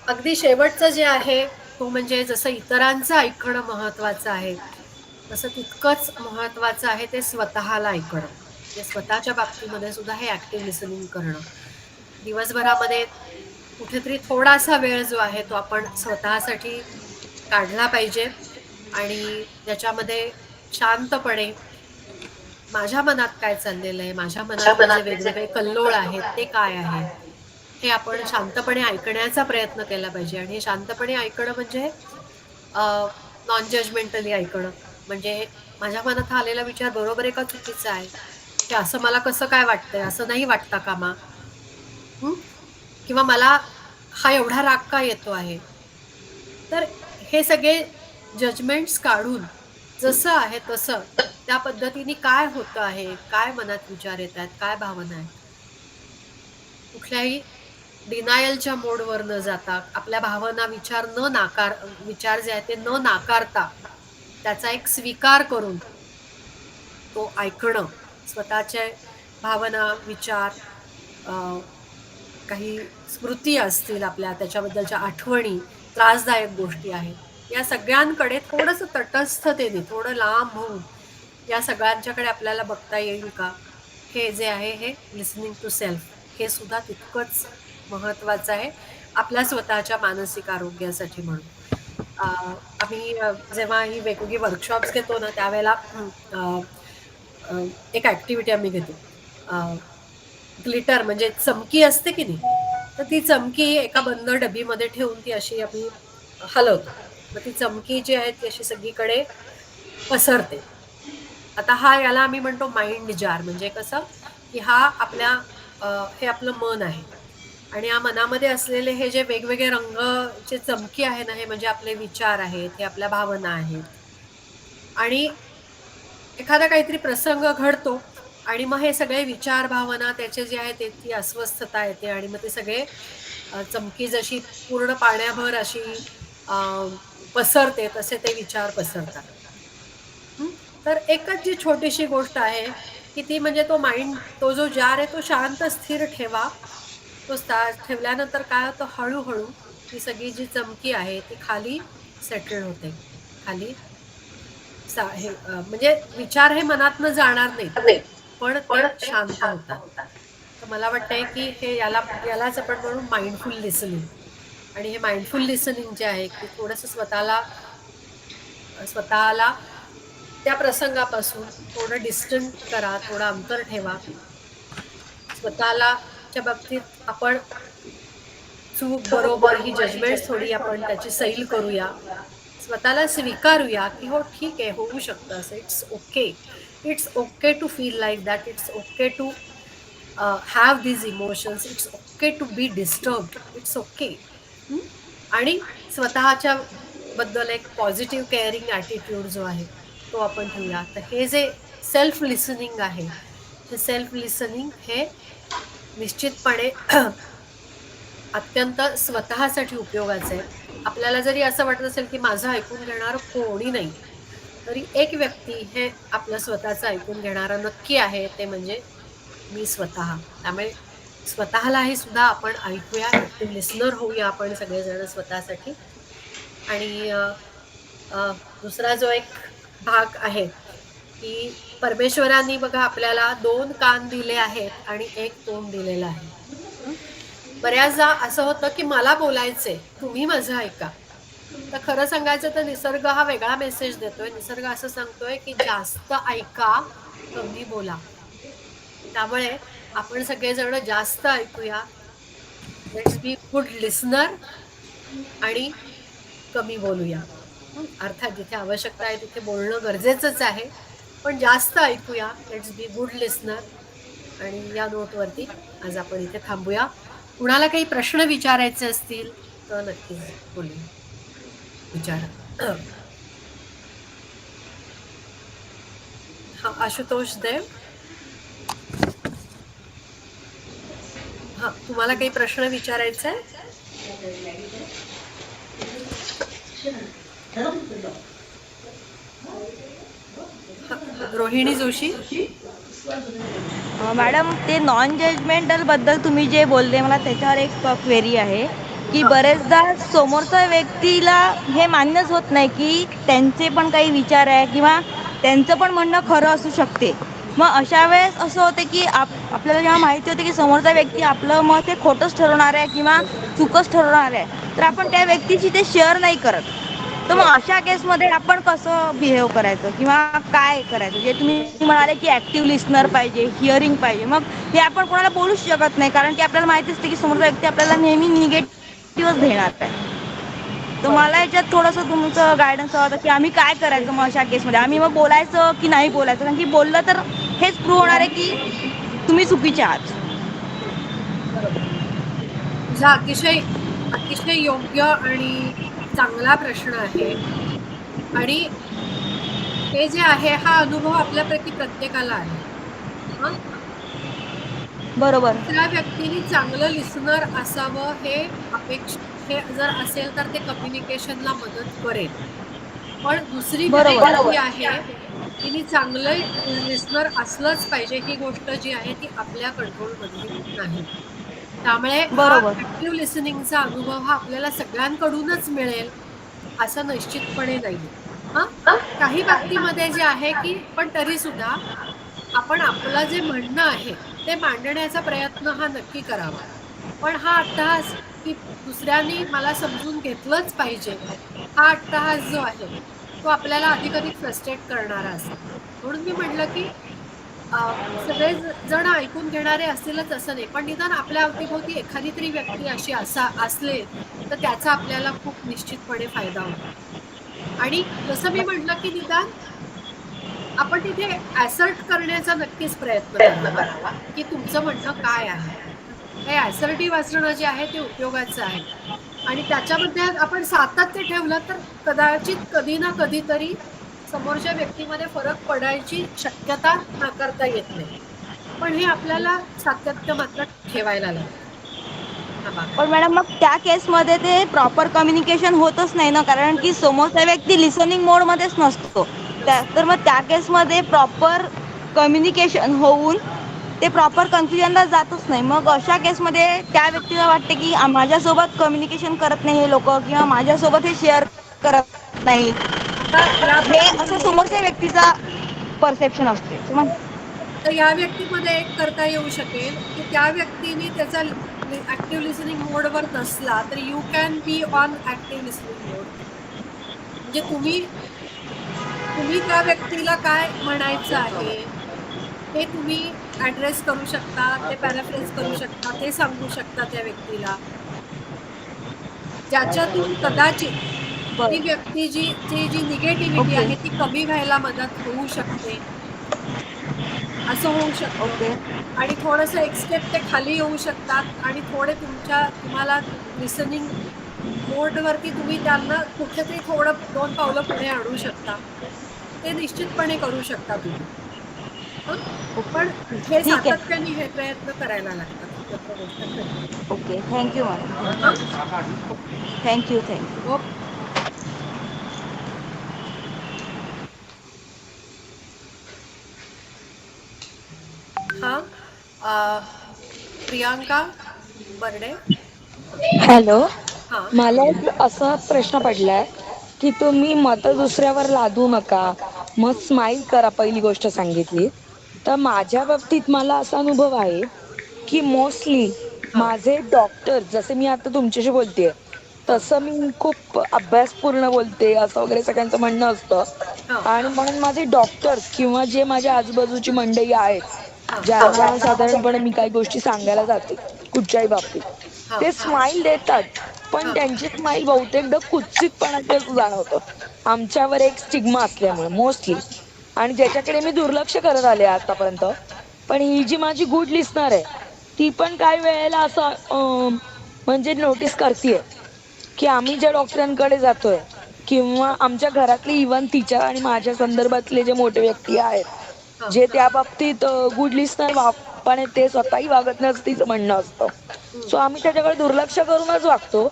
अगदी शेवटचं जे आहे तो म्हणजे जसं इतरांचं ऐकणं महत्त्वाचं आहे, तसं तितकंच महत्वाचं आहे ते स्वतःला ऐकणं. म्हणजे स्वतःच्या बाबतीमध्ये सुद्धा हे ऍक्टिव्ह लिसनिंग करणं. दिवसभरामध्ये कुठेतरी थोडासा वेळ जो आहे तो आपण स्वतःसाठी काढला पाहिजे आणि त्याच्यामध्ये शांतपणे माझ्या मनात काय चाललेलं आहे, माझ्या मनातले जे वेगवेगळे कल्लोळ आहेत ते काय आहे, हे आपण शांतपणे ऐकण्याचा प्रयत्न केला पाहिजे. आणि हे शांतपणे ऐकणं म्हणजे नॉन जजमेंटली ऐकणं. म्हणजे माझ्या मनात हा आलेला विचार बरोबर आहे का चुकीचा आहे, की असं मला कसं काय वाटतंय, असं नाही वाटता कामा. हं? किंवा मला हा एवढा राग का येतो आहे. तर हे सगळे जजमेंट्स काढून जसं आहे तसं त्या पद्धतीने काय होतं आहे, काय मनात विचार येत आहेत, काय भावना आहेत, कुठल्याही डिनायलच्या मोडवर न जाता आपल्या भावना विचार जे आहेत ते न नाकारता त्याचा एक स्वीकार करून तो ऐकणं, स्वतःचे भावना, विचार, काही स्मृती असतील आपल्या, त्याच्याबद्दलच्या आठवणी, त्रासदायक गोष्टी आहेत, या सगळ्यांकडे थोडंसं तटस्थतेने, थोडं लांब होऊन या सगळ्यांच्याकडे आपल्याला बघता येईल का, हे जे आहे हे लिसनिंग टू सेल्फ, हे सुद्धा तितकंच महत्वाचं आहे आपल्या स्वतःच्या मानसिक आरोग्यासाठी. म्हणून आम्ही जेव्हा ही वेगवेगळी वर्कशॉप्स घेतो ना त्यावेळेला एक ऍक्टिव्हिटी आम्ही घेतो. ग्लिटर म्हणजे चमकी असते की नाही, तर ती चमकी एका बंद डबीमध्ये ठेवून ती अशी आम्ही हलवतो. मग ती चमकी जी आहे ती अशी सगळीकडे पसरते. आता याला आम्ही म्हणतो माइंड जार. म्हणजे कसं की हे आपलं मन आहे आणि या मनामध्ये असलेले हे जे वेगवेगळे रंगचे चमकी आहे ना, हे म्हणजे आपले विचार आहेत, हे आपल्या भावना आहेत. आणि एखादा काहीतरी प्रसंग घडतो आणि मग हे सगळे विचार, भावना त्याचे जे आहे ती अस्वस्थता येते आणि मग ते सगळे चमकी जशी पूर्ण पाण्याभर अशी पसरते तसे ते विचार पसरतात. तर एकच जी छोटीशी गोष्ट आहे की ती म्हणजे तो जो जार आहे तो शांत स्थिर ठेवा. तो ठेवल्यानंतर काय होतं, हळूहळू ती सगळी जी चमकी आहे ती खाली सेटल होते, खाली म्हणजे विचार हे मनातनं जाणार नाही, पण ते शांत होतात. तर मला वाटतंय की यालाच आपण म्हणू माइंडफुल लिसनिंग. आणि हे माइंडफुल लिसनिंग जे आहे की थोडंसं स्वतःला त्या प्रसंगापासून थोडं डिस्टन्स करा, थोडं अंतर ठेवा. स्वतःच्या बाबतीत आपण चूक बरोबर ही जजमेंट थोडी आपण त्याची सैल करूया, स्वतःला स्वीकारूया की हो ठीक आहे, होऊ शकतं असं. It's okay to feel like that. It's okay to have these emotions. It's okay to be disturbed. It's okay. आणि स्वतःच्या बद्दल एक पॉझिटिव्ह केअरिंग ॲटिट्यूड जो आहे तो आपण ठेवूया. तर हे जे सेल्फ लिसनिंग आहे, हे सेल्फ लिसनिंग हे निश्चितपणे अत्यंत स्वतःसाठी उपयोगाचं आहे. आपल्याला जरी असं वाटत असेल की माझं ऐकून घेणारं कोणी नाही, तरी एक व्यक्ती हे आपलं स्वतःचं ऐकून घेणारं नक्की आहे, ते म्हणजे मी स्वतः. त्यामुळे स्वतःलाही सुद्धा आपण ऐकूया, ॲक्टिव्ह लिसनर होऊया आपण सगळेजण स्वतःसाठी. आणि दुसरा जो एक भाग आहे की परमेश्वरांनी बघा आपल्याला 2 कान दिले आहेत आणि 1 तोंड दिलेलं आहे. बऱ्याचदा असं होतं की मला बोलायचंय, तुम्ही माझं ऐका. तर खरं सांगायचं तर निसर्ग हा वेगळा मेसेज देतोय. निसर्ग असं सांगतोय की जास्त ऐका, कमी बोला. त्यामुळे आपण सगळेजण जास्त ऐकूया. लेट्स बी गुड लिसनर आणि कमी बोलूया. अर्थात जिथे आवश्यकता आहे तिथे बोलणं गरजेचंच आहे, पण जास्त ऐकूया. Let's be good listener. आणि या नोटवरती आज आपण इथे थांबूया. कुणाला काही प्रश्न विचारायचे असतील तर नक्कीच बोलूया, विचारा. हा, आशुतोष देव. हा, तुम्हाला काही प्रश्न विचारायचा आहे? रोहिणी जोशी. मॅडम, ते नॉन जजमेंटल बद्दल तुम्ही जे बोलले, मला त्याच्यावर एक क्वेरी आहे की बरेचदा समोरच्या व्यक्तीला हे मान्यच होत नाही की त्यांचे पण काही विचार आहे किंवा त्यांचं पण म्हणणं खरं असू शकते. मग अशा वेळेस असं होते की आपल्याला जेव्हा माहिती होते की समोरचा व्यक्ती आपलं मत हे खोटंच ठरवणार आहे किंवा चुकच ठरवणार आहे, तर आपण त्या व्यक्तीची ते शेअर नाही करत. तर मग अशा केसमध्ये आपण कसं बिहेव करायचं किंवा काय करायचं? जे तुम्ही म्हणाले की ऍक्टिव्ह लिस्नर पाहिजे, हिअरिंग पाहिजे. मग हे आपण कोणाला बोलूच शकत नाही, कारण की आपल्याला माहिती असते की समोरचा व्यक्ती आपल्याला नेहमी निगेटिव्हच देणार आहे. तर मला याच्यात थोडंसं तुमचं गायडन्स हवं होतं की आम्ही काय करायचं मग अशा केसमध्ये? आम्ही मग बोलायचं की नाही बोलायचं? कारण की बोललं तर हेच प्रूव्ह होणार आहे की तुम्ही चुकीचे आहात. तुझा अतिशय अतिशय योग्य आणि चांगला प्रश्न आहे. आणि हे जे आहे हा अनुभव आपल्यापैकी प्रत्येकाला आहे. हं? बरोबर. दुसऱ्या व्यक्तीने चांगलं लिसनर असावं हे हे जर असेल तर ते कम्युनिकेशनला मदत करेल. पण दुसरी बरोबर. व्यक्ती जी आहे तिने चांगलं लिसनर असलंच पाहिजे, ही गोष्ट जी आहे ती आपल्या कंट्रोलमधली नाही. त्यामुळे हा बरोबर. ऍक्टिव्ह लिसनिंगचा अनुभव हा आपल्याला सगळ्यांकडूनच मिळेल असं निश्चितपणे नाही. हा काही बाबतीमध्ये जे आहे की पण तरी सुद्धा आपण आपलं जे म्हणणं आहे ते मांडण्याचा प्रयत्न हा नक्की करावा. पण हा अट्टहास की दुसऱ्यांनी मला समजून घेतलंच पाहिजे, हा अट्टहास जो आहे तो आपल्याला अधिकाधिक फ्रस्ट्रेट करणारा असेल. म्हणून मी म्हटलं की सगळे जण ऐकून घेणारे असतीलच असं नाही, पण निदान आपल्या अवतीभोवती एखादी तरी व्यक्ती अशी असले तर त्याचा आपल्याला खूप निश्चितपणे फायदा होतो. आणि जसं मी म्हटलं की निदान आपण तिथे ऍसर्ट करण्याचा नक्कीच प्रयत्न करावा की तुमचं म्हणणं काय आहे. हे ऍसर्टिव्ह असणं जे आहे ते उपयोगाचं आहे. आणि त्याच्यामध्ये आपण सातत्य ठेवलं तर कदाचित कधी ना कधीतरी समोरच्या व्यक्तीमध्ये फरक पडायची शक्यता नाकारता येत नाही. पण हे आपल्याला सातत्य मात्र ठेवायला लागतं. हा भाग आहे. पण मॅडम मग त्या केसमध्ये ते प्रॉपर कम्युनिकेशन होतच नाही ना, कारण की समोरचा व्यक्ती लिसनिंग मोडमध्येच नसतो. तर मग त्या केसमध्ये प्रॉपर कम्युनिकेशन होऊन ते प्रॉपर कन्फ्युजनला जातच नाही. मग अशा केसमध्ये त्या व्यक्तीला वाटते की माझ्यासोबत कम्युनिकेशन करत नाही हे लोकं किंवा माझ्यासोबत हे शेअर करत नाही. आता या हे असं बाबतीमध्ये समोरच्या व्यक्तीचा परसेप्शन असते. तर या व्यक्तीमध्ये एक करता येऊ शकेल की त्या व्यक्तीने त्याचा ऍक्टिव्ह लिसनिंग मोडवर नसला तर you can be on active listening mode. म्हणजे तुम्ही तुम्ही त्या व्यक्तीला काय म्हणायचं आहे हे तुम्ही ऍड्रेस करू शकता, ते पॅराफ्रेज करू शकता, ते सांगू शकता त्या व्यक्तीला, ज्याच्यातून कदाचित ती बरं. व्यक्ती जी निगेटिव्हिटी ओके. आहे ती कमी व्हायला मदत होऊ शकते. असं होऊ शकतं. ओके. आणि थोडंसं एक स्टेप ते खाली येऊ शकतात आणि थोडे तुम्हाला लिसनिंग मोडवरती तुम्ही त्यांना कुठेतरी थोडं 2 पावलं पुढे आणू शकता. ते निश्चितपणे करू शकता तुम्ही. हं? पण हे ठीक आहे. सातत्याने हे प्रयत्न करायला लागतात. ही मात्र गोष्ट खरी. ओके. Thank you madam. हं? थँक्यू. ओके. हा प्रियांका बर्डे. हॅलो, हा मला एक असा प्रश्न पडलाय की तुम्ही मत दुसऱ्यावर लादू नका, मग स्माईल करा, पहिली गोष्ट सांगितली. तर माझ्या बाबतीत मला असा अनुभव आहे की मोस्टली हा माझे डॉक्टर, जसे मी आता तुमच्याशी बोलतेय तसं मी खूप अभ्यासपूर्ण बोलते असं वगैरे सगळ्यांचं म्हणणं असतं. हा आणि म्हणून माझे डॉक्टर्स किंवा जे माझ्या आजूबाजूची मंडळी आहेत हा ज्यांना साधारणपणे मी काही गोष्टी सांगायला जाते कुठच्याही बाबतीत, हा ते स्माईल देतात, पण हा त्यांची स्माईल बहुतेकदा कुत्सितपणाची असं जाणवतं आमच्यावर एक स्टिग्मा असल्यामुळे मोस्टली, आणि ज्याच्याकडे मी दुर्लक्ष करत आले आतापर्यंत. पण ही जी माझी गुड लिस्नर आहे ती पण काही वेळेला असं म्हणजे नोटीस करते की आम्ही ज्या डॉक्टरांकडे जातोय किंवा आमच्या घरातली इव्हन तिच्या आणि माझ्या संदर्भातले जे मोठे व्यक्ती आहेत हा जे त्या बाबतीत गुड लिस्नर पण ते स्वतःही वागत नाही असं तिचं म्हणणं असतं. सो आम्ही त्याच्याकडे दुर्लक्ष करूनच वागतो.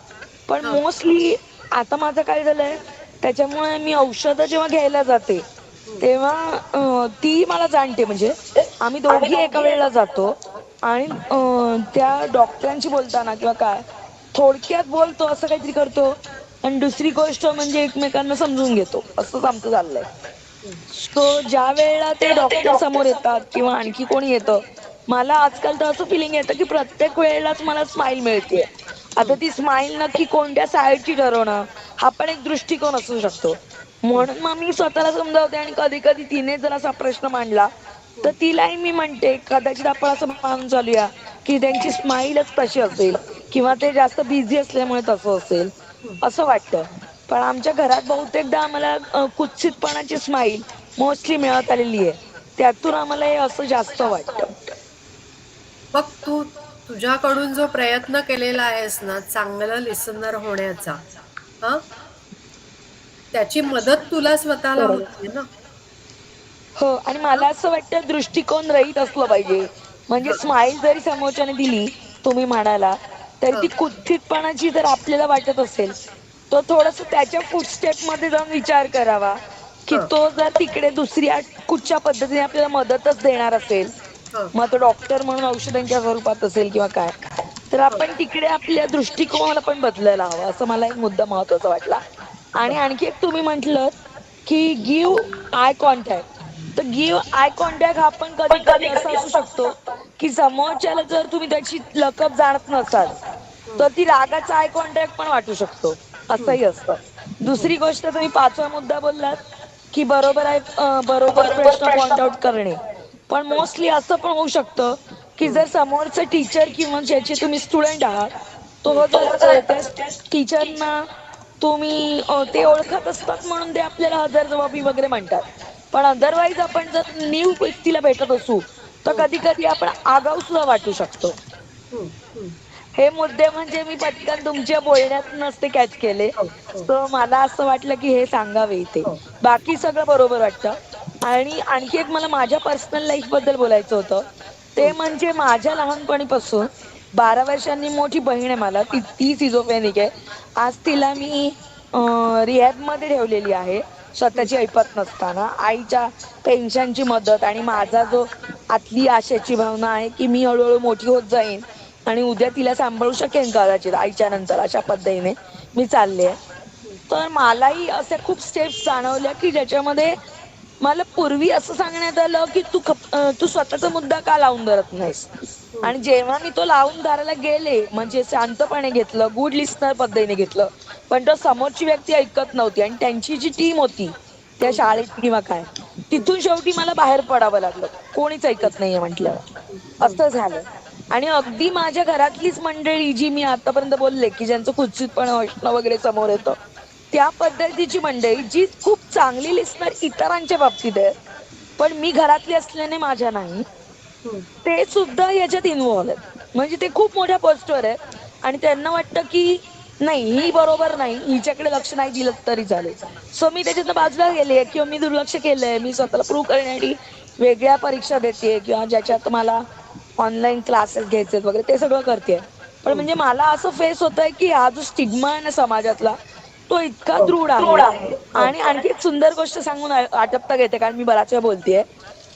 पण हा मोस्टली आता माझं काय झालंय, त्याच्यामुळे मी औषधं जेव्हा घ्यायला जाते तेव्हा ती मला जाणते, म्हणजे आम्ही दोघी एका वेळेला जातो आणि त्या डॉक्टरांशी बोलताना किंवा काय थोडक्यात बोलतो असं काहीतरी करतो आणि दुसरी गोष्ट म्हणजे एकमेकांना समजून घेतो, असंच आमचं चाललंय. सो ज्या वेळेला ते डॉक्टर समोर येतात किंवा आणखी कोणी येतं, मला आजकाल तर असं फिलिंग येतं की प्रत्येक वेळेलाच मला स्माईल मिळते. आता ती स्माईल नक्की कोणत्या साईडची ठरवणं हा पण एक दृष्टिकोन असू शकतो. म्हणून मग मी स्वतःला समजावते आणि कधी कधी तिने जर असा प्रश्न मांडला तर तिलाही मी म्हणते कदाचित आपण असं मानून चालूया की त्यांची स्माईलच तशी असेल किंवा ते जास्त बिझी असल्यामुळे तसं असेल असं वाटतं. पण आमच्या घरात बहुतेकदा आम्हाला कुत्सितपणाची स्माईल मोस्टली मिळत आलेली आहे. त्यातून आम्हाला हे असं जास्त वाटतं. मग तू तुझ्याकडून जो प्रयत्न केलेला आहेस ना चांगलं लिसनर होण्याचा, हा, त्याची मदत तुला स्वतःला बरोबर. होते ना. हो आणि मला असं वाटतं दृष्टिकोन रहित असलं पाहिजे. म्हणजे स्माईल जरी समोरच्याने दिली तुम्ही म्हणाला तरी ती कुत्सितपणाची जर आपल्याला वाटत असेल तो थोडस त्याच्या फुटस्टेप मध्ये जाऊन विचार करावा की तो जर तिकडे दुसऱ्या कुठच्या पद्धतीने आपल्याला मदतच देणार असेल, मग तो डॉक्टर म्हणून औषधांच्या स्वरूपात असेल किंवा काय, तर आपण तिकडे आपल्या दृष्टिकोनाला पण बदलायला हवा असं मला एक मुद्दा महत्वाचा वाटला. आणि आणखी एक तुम्ही म्हटलं की गिव्ह आय कॉन्टॅक्ट, तर गिव्ह आय कॉन्टॅक्ट हा पण कधी कधी असा असू शकतो की समोरच्याला जर तुम्ही त्याची लकब जाणत नसाल तर ती रागाचा आय कॉन्टॅक्ट पण वाटू शकतो, असंही असतं. दुसरी गोष्ट तुम्ही पाचवा मुद्दा बोललात की बरोबर आहे, बरोबर प्रश्न पॉइंट आउट करणे. पण मोस्टली असं पण होऊ शकतं की जर समोरचं टीचर किंवा ज्याचे तुम्ही स्टुडंट आहात तो जर त्या टीचरना तुम्ही ते ओळखत असतात म्हणून ते आपल्याला हजरजबाबी वगैरे म्हणतात. पण अदरवाईज आपण जर न्यू व्यक्तीला भेटत असू तर कधी कधी आपण आगाऊ सुद्धा वाटू शकतो. हे मुद्दे म्हणजे मी पटकन तुमच्या बोलण्यात नसते कॅच केले, तर मला असं वाटलं की हे सांगावे इथे. बाकी सगळं बरोबर वाटतं. आणि आणखी एक मला माझ्या पर्सनल लाईफ बद्दल बोलायचं होतं, ते म्हणजे माझ्या लहानपणीपासून 12 वर्षांनी मोठी बहीण आहे मला, ती सिझोफ्रेनिक आहे. आज तिला मी रिहॅब मध्ये ठेवलेली आहे स्वतःची ऐपत नसताना. आईच्या पेन्शनची मदत आणि माझा जो आतली आशेची भावना आहे की मी हळूहळू मोठी होत जाईन आणि उद्या तिला सांभाळू शकेन कदाचित आईच्या नंतर, अशा पद्धतीने मी चालले. तर मलाही असे खूप स्टेप्स जाणवल्या की ज्याच्यामध्ये मला पूर्वी असं सांगण्यात आलं की तू स्वतःचा मुद्दा का लावून धरत नाहीस. आणि जेव्हा मी तो लावून धरायला गेले म्हणजे शांतपणे घेतलं, गुड लिस्नर पद्धतीने घेतलं, पण तो समोरची व्यक्ती ऐकत नव्हती आणि त्यांची जी टीम होती त्या शाळेत किंवा काय, तिथून शेवटी मला बाहेर पडावं लागलं. कोणीच ऐकत नाहीये म्हटल्यावर असं झालं. आणि अगदी माझ्या घरातलीच मंडळी जी मी आतापर्यंत बोलले की ज्यांचं कुत्सितपणा असणं वगैरे समोर येतं, त्या पद्धतीची मंडळी जी खूप चांगली लिस्नर इतरांच्या बाबतीत आहे पण मी घरातली असल्याने माझ्या नाही, ते सुद्धा याच्यात इन्व्हॉल्व आहेत. म्हणजे ते खूप मोठ्या पोस्टवर आहेत आणि त्यांना वाटतं की नाही ही बरोबर नाही, हिच्याकडे लक्ष नाही दिलं तरी चालेल. सो मी त्याच्यातनं बाजूला गेले किंवा मी दुर्लक्ष केलंय, मी स्वतःला प्रूव्ह करण्यासाठी वेगळ्या परीक्षा देते किंवा ज्याच्यात मला ऑनलाईन क्लासेस घ्यायचे वगैरे ते सगळं करते. पण म्हणजे मला असं फेस होत आहे की हा जो स्टिग्मा आहे ना समाजातला तो इतका दृढ आहे. आणि आणखी एक सुंदर गोष्ट सांगून आटपता घेते कारण मी बराच वेळ बोलतेय.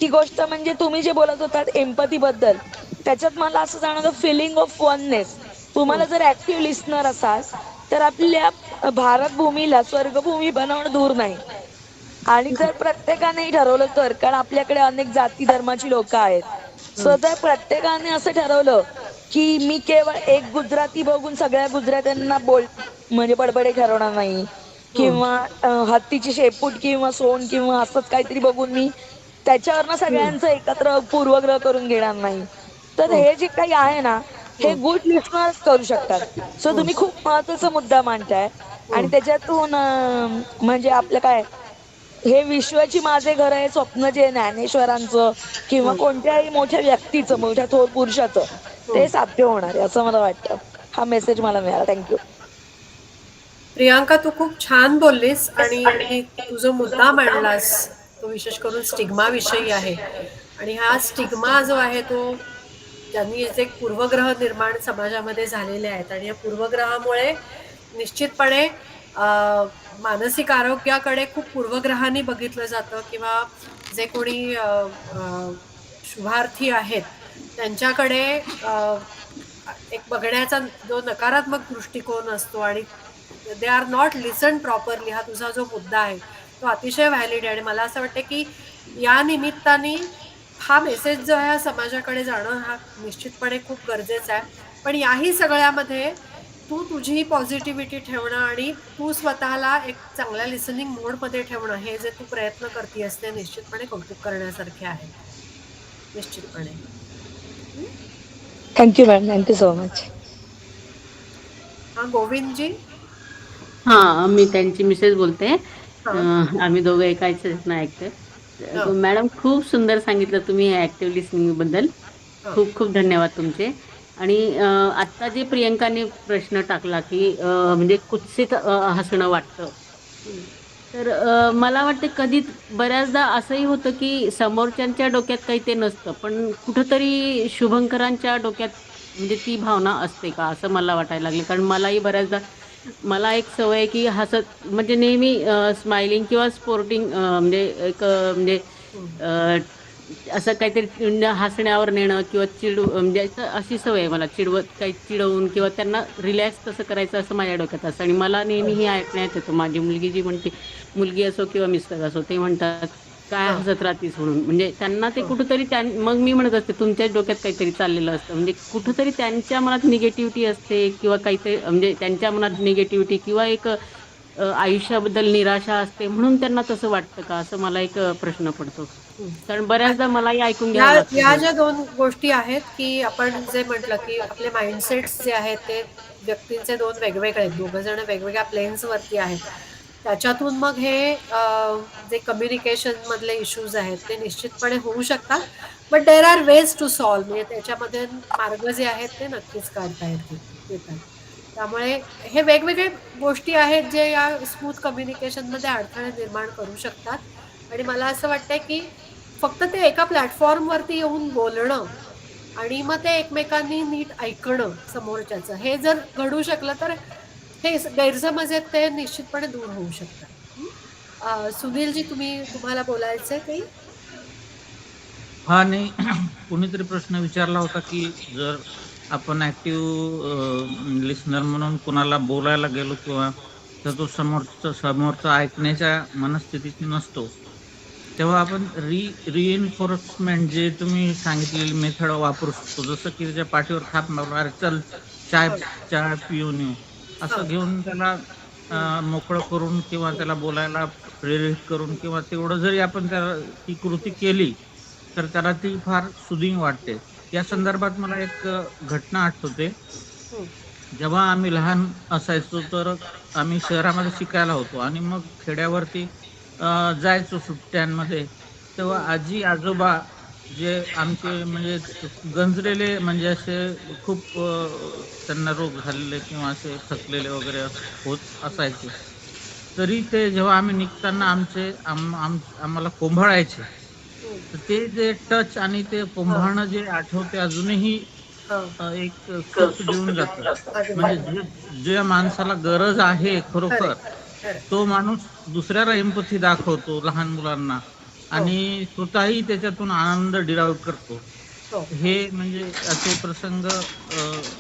ती गोष्ट म्हणजे तुम्ही जे बोलत होतात एम्पथी बद्दल, त्याच्यात मला असं जाणवलं फिलिंग ऑफ वननेस. तुम्हाला जर ऍक्टिव्ह लिस्नर असाल तर आपल्या भारत भूमीला स्वर्गभूमी बनवणं दूर नाही. आणि जर प्रत्येकाने ठरवलं तर, कारण आपल्याकडे अनेक जाती धर्माची लोक आहेत, सो जर प्रत्येकाने असं ठरवलं की मी केवळ एक गुजराती बघून सगळ्या गुजरात्यांना म्हणजे बडबडे ठरवणार नाही किंवा हत्तीची शेपूट किंवा सोंड किंवा असंच काहीतरी बघून मी त्याच्यावरनं सगळ्यांचं एकत्र पूर्वग्रह करून घेणार नाही, तर हे जे काही आहे ना हे गुड लिस्नर्स करू शकतात. सो तुम्ही खूप महत्वाचा मुद्दा मांडताय आणि त्याच्यातून म्हणजे आपलं काय, हे विश्वाची माझे घर आहे स्वप्न जे ज्ञानेश्वरांचं किंवा कोणत्याही मोठ्या व्यक्तीचं, मोठ्या थोर पुरुषाचं ते साध्य होणार आहे असं मला वाटतं. हा मेसेज मला मिळाला. थँक्यू. प्रियांका, तू खूप छान बोललीस आणि तू जो मुद्दा मांडलास तो विशेष करून स्टिग्मा विषयी आहे. आणि हा स्टिग्मा जो आहे तो त्यांनी जे पूर्वग्रह निर्माण समाजामध्ये झालेले आहेत आणि या पूर्वग्रहामुळे निश्चितपणे मानसिक आरोग्याकडे खूप पूर्वग्रहाने बघितलं जातं किंवा जे कोणी शुभार्थी आहेत त्यांच्याकडे एक बघण्याचा जो नकारात्मक दृष्टिकोन असतो आणि they are not listen properly. हा तुझा जो मुद्दा आहे तो अतिशय व्हॅलिड आहे आणि मला असं वाटतं की या निमित्ताने हा मेसेज जो आहे हा समाजाकडे जाणं हा निश्चितपणे खूप गरजेचा आहे. पण याही सगळ्यामध्ये तू तुझी पॉझिटिव्हिटी ठेवणं आणि तू स्वतःला एक चांगल्या लिसनिंग मोडमध्ये ठेवणं हे जे तू प्रयत्न करतेस ते निश्चितपणे कौतुक करण्यासारखे आहे. निश्चितपणे. Thank you madam, thank you so much. हा गोविंदजी. हा, मी त्यांची मिसेस बोलते. हा. आम्ही दोघं एका ह्याच्यात ऐकतोय. हो. मॅडम खूप सुंदर सांगितलं तुम्ही ऍक्टिव्ह लिसनिंग बद्दल. हो. खूप खूप धन्यवाद तुमचे. आणि आत्ता जे प्रियंकाने प्रश्न टाकला की म्हणजे कुत्सित हसणं वाटतं. तर मला वाटतं कधी बऱ्याचदा असंही होतं की समोरच्यांच्या डोक्यात काही ते नसतं, पण कुठंतरी शुभंकरांच्या डोक्यात म्हणजे ती भावना असते का असं मला वाटायला लागलं. कारण मलाही बऱ्याचदा मला एक सवय आहे की हसत म्हणजे नेहमी स्माइलिंग किंवा स्पोर्टिंग म्हणजे एक म्हणजे असं काहीतरी हसण्यावर नेणं किंवा म्हणजे अशी सवय आहे मला, काही चिडवून किंवा त्यांना रिलॅक्स कसं करायचं असं माझ्या डोक्यात असतं. आणि मला नेहमी हे ऐकण्यात येतं, माझी मुलगी जी म्हणते, मुलगी असो किंवा मिस्टर असो, ते म्हणतात काय हसत राहतीस म्हणून. म्हणजे त्यांना ते कुठंतरी मग मी म्हणत असते तुमच्याच डोक्यात काहीतरी चाललेलं असतं. म्हणजे कुठंतरी त्यांच्या मनात निगेटिव्हिटी असते किंवा काहीतरी म्हणजे त्यांच्या मनात निगेटिव्हिटी किंवा एक आयुष्याबद्दल निराशा असते म्हणून त्यांना तसं वाटतं का असं मला एक प्रश्न पडतो. कारण बऱ्याचदा मलाही ऐकून घ्यावं लागतं या हे. ज्या दोन गोष्टी आहेत की आपण जे म्हटलं की आपले माइंडसेट्स जे आहेत ते व्यक्तींचे दोन वेगवेगळे आहेत, दोघं जण वेगवेगळ्या प्लेन्स वरती आहेत. त्याच्यातून मग हे जे कम्युनिकेशन मधले इश्यूज आहेत ते निश्चितपणे होऊ शकतात. But there are ways to solve. म्हणजे त्याच्यामध्ये मार्ग जे आहेत ते नक्कीच काढता येतात. त्यामुळे हे वेगवेगळे गोष्टी आहेत जे या स्मूथ कम्युनिकेशन मध्ये अडथळे निर्माण करू शकतात. आणि मला असं वाटतंय की फक्त ते एका प्लॅटफॉर्मवरती येऊन बोलणं आणि मग ते एकमेकांनी नीट ऐकणं समोरच्याचं, हे जर घडू शकलं तर हे गैरसमज आहेत ते निश्चितपणे दूर होऊ शकतात. सुनीलजी, तुम्हाला बोलायचंय काही? हा, नाही. कोणीतरी प्रश्न विचारला होता की जर आपण ऍक्टिव्ह लिस्नर म्हणून कोणाला बोलायला गेलो किंवा तर तो समोरचा ऐकण्याच्या मनस्थितीत नसतो, तेव्हा आपण रिइन्फोर्समेंट जे तुम्ही सांगितलेली मेथड वापरू शकतो. जसं की त्याच्या पाठीवर थाप मारून, अरे चल चाय पिऊन येऊ, असं घेऊन त्याला मोकळं करून किंवा त्याला बोलायला प्रेरित करून किंवा तेवढं जरी आपण त्याला ती कृती केली तर त्याला ती फार सुदिंग वाटते. या संदर्भात मला एक घटना आठवते. जेव्हा आम्ही लहान असायचो तर आम्ही शहरामध्ये शिकायला होतो आणि मग खेड्यावरती जायचो सुट्ट्यांमध्ये. तेव्हा आजी आजोबा जे आमचे म्हणजे गंजलेले, म्हणजे असे खूप त्यांना रोग झालेले किंवा असे थकलेले वगैरे होत असायचे, तरी ते जेव्हा आम्ही निघताना आम्हाला कोंभाळायचे. तर ते जे टच आणि ते कोंभाळणं जे आठवते अजूनही एक सुख देऊन जातं. म्हणजे ज्या माणसाला गरज आहे खरोखर, तो माणूस दुसऱ्याला एम्पथी दाखवतो, लहान मुलांना, आणि स्वतःही त्याच्यातून आनंद डिराईव्ह करतो. हे म्हणजे असे प्रसंग,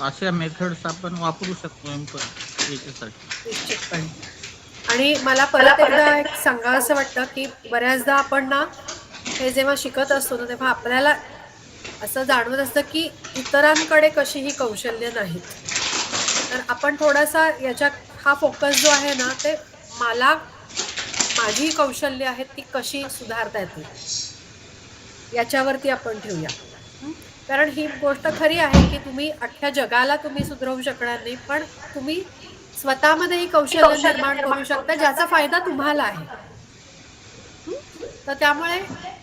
अशा मेथड्स आपण वापरू शकतो याच्यासाठी. निश्चितपणे. आणि मला परत एकदा एक सांगावं असं वाटतं की बऱ्याचदा आपण ना हे जेव्हा शिकत असतो ना तेव्हा आपल्याला असं जाणवत असतं की इतरांकडे कशीही कौशल्य नाहीत. तर आपण थोडासा हा फोकस जो आहे ना ते माझी कौशल्य आहेत ती कशी सुधारता येतील याच्यावरती आपण ठेवूया. कारण ही गोष्ट खरी आहे की तुम्ही अख्ख्या जगाला तुम्ही सुधरवू शकणार नाही, पण तुम्ही स्वतःमध्ये ही कौशल्य निर्माण करू शकता ज्याचा फायदा तुम्हाला आहे. तर त्यामुळे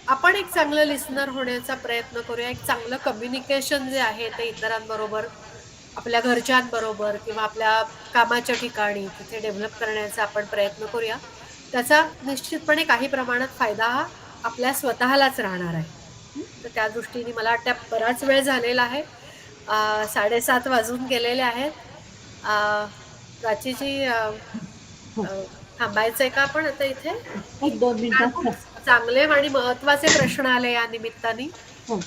आपण एक चांगलं लिस्नर होण्याचा प्रयत्न करूया. एक चांगलं कम्युनिकेशन जे आहे ते इतरांबरोबर, आपल्या घरच्यांबरोबर किंवा आपल्या कामाच्या ठिकाणी तिथे डेव्हलप करण्याचा आपण प्रयत्न करूया. त्याचा निश्चितपणे काही प्रमाणात फायदा हा आपल्या स्वतःलाच राहणार आहे. तर त्या दृष्टीने मला वाटतं बराच वेळ झालेला आहे. 7:30 वाजून गेलेले आहेत. प्राचीजी, थांबायचंय का आपण आता इथे? 1-2 मिनिटात. चांगले आणि महत्वाचे प्रश्न आले या निमित्ताने. हो.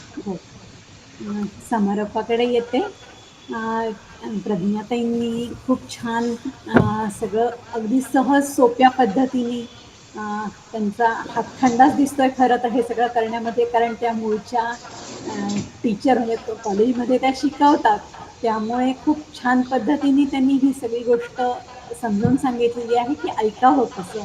समारोपाकडे येते. प्रज्ञाताईंनी खूप छान सगळं अगदी सहज सोप्या पद्धतीने त्यांचा हातखंडाच दिसतोय खरं तर हे सगळं करण्यामध्ये, कारण त्या मूळच्या टीचर म्हणजे कॉलेजमध्ये त्या शिकवतात. त्यामुळे खूप छान पद्धतीने त्यांनी ही सगळी गोष्ट समजावून सांगितलेली आहे की ऐकावं कसं.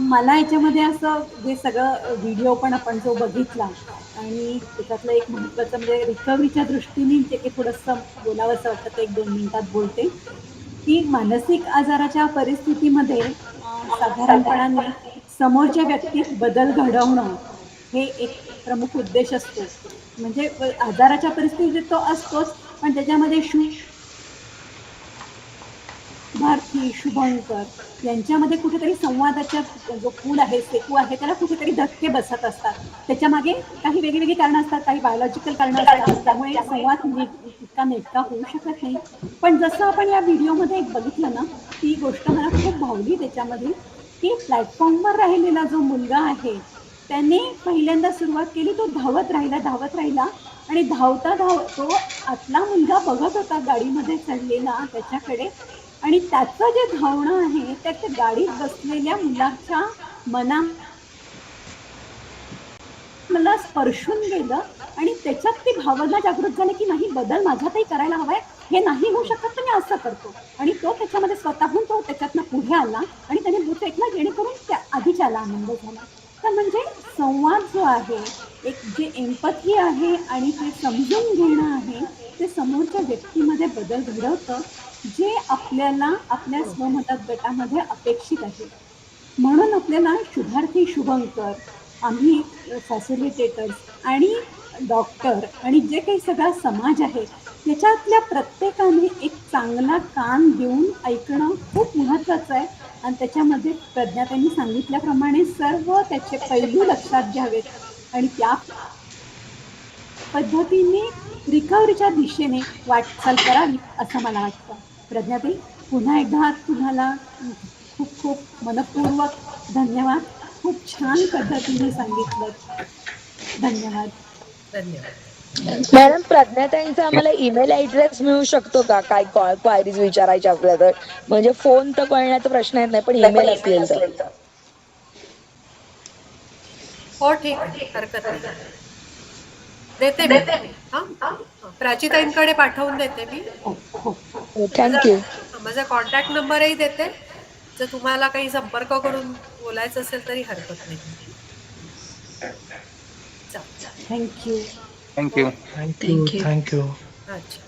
मला याच्यामध्ये असं जे सगळं व्हिडिओ पण आपण जो बघितला आणि त्याच्यातलं एक महत्त्वाचं म्हणजे रिकव्हरीच्या दृष्टीने जे काही थोडंसं बोलावंसं वाटतं ते 1-2 मिनिटात बोलते, की मानसिक आजाराच्या परिस्थितीमध्ये साधारणपणाने समोरच्या व्यक्तीत बदल घडवणं हे एक प्रमुख उद्देश असतो. म्हणजे आजाराच्या परिस्थितीत तो असतोच, पण त्याच्यामध्ये शुभार्थी, शुभंकर यांच्यामध्ये कुठेतरी संवादाच्या जो पूल आहे, सेतू आहे, त्याला कुठेतरी धक्के बसत असतात. त्याच्यामागे काही वेगळी कारणं असतात, काही बायोलॉजिकल कारणं असतात, त्यामुळे संवाद इतका नेटका होऊ शकत नाही. पण जसं आपण या व्हिडिओमध्ये एक बघितलं ना, ती गोष्ट मला खूप भावली त्याच्यामधली, की प्लॅटफॉर्मवर राहिलेला जो मुलगा आहे, त्याने पहिल्यांदा सुरुवात केली, तो धावत राहिला आणि तो आतला मुलगा बघत होता गाडीमध्ये चढलेला त्याच्याकडे आणि त्याचं जे धावणं आहे, त्या गाडीत बसलेल्या मुलाच्या मना मला स्पर्शून गेलं आणि त्याच्यात ती भावना जागृत झाली, की नाही बदल माझ्यातही करायला हवाय. हे नाही होऊ शकत तर मी असं करतो. आणि तो त्याच्यामध्ये स्वतःहून तो त्याच्यातनं पुढे आला आणि त्याने बूट फेकला जेणेकरून त्या आधीच्याला आनंद झाला. तर म्हणजे संवाद जो आहे, एक जे एम्पॅथी आहे आणि ते समजून घेणं आहे, ते समोरच्या व्यक्तीमध्ये बदल घडवतं, जे आपल्याला आपल्या स्वमदत गटामध्ये अपेक्षित आहे. म्हणून आपल्याला शुभार्थी, शुभंकर, आम्ही फॅसिलिटेटर्स आणि डॉक्टर आणि जे काही सगळा समाज आहे, त्याच्यातल्या प्रत्येकाने एक चांगला कान देऊन ऐकणं खूप महत्त्वाचं आहे आणि त्याच्यामध्ये प्रज्ञाताईंनी सांगितल्याप्रमाणे सर्व त्याचे पैलू लक्षात घ्यावेत आणि त्या पद्धतीने रिकव्हरीच्या दिशेने वाटचाल करावी असं मला वाटतं. प्रज्ञाताई, पुन्हा एकदा तुम्हाला खूप खूप मनःपूर्वक धन्यवाद. खूप छान पद्धतीने सांगितलं. धन्यवाद. धन्यवाद. मॅडम, प्रज्ञाताईंचा आम्हाला ईमेल ऍड्रेस मिळू शकतो का? काय क्वायरीज विचारायच्या असल्या तर? म्हणजे फोन तर कळण्याचा प्रश्न येत नाही, पण ईमेल असेल तर. हो ठीक आहे, हरकत नाही. देते मी. प्राचीताईंकडे पाठवून देते मी. थँक्यू. माझा कॉन्टॅक्ट नंबरही देते. जर तुम्हाला काही संपर्क करून बोलायचं असेल तरी हरकत नाही. थँक्यू. थँक्यू. थँक्यू. अच्छा.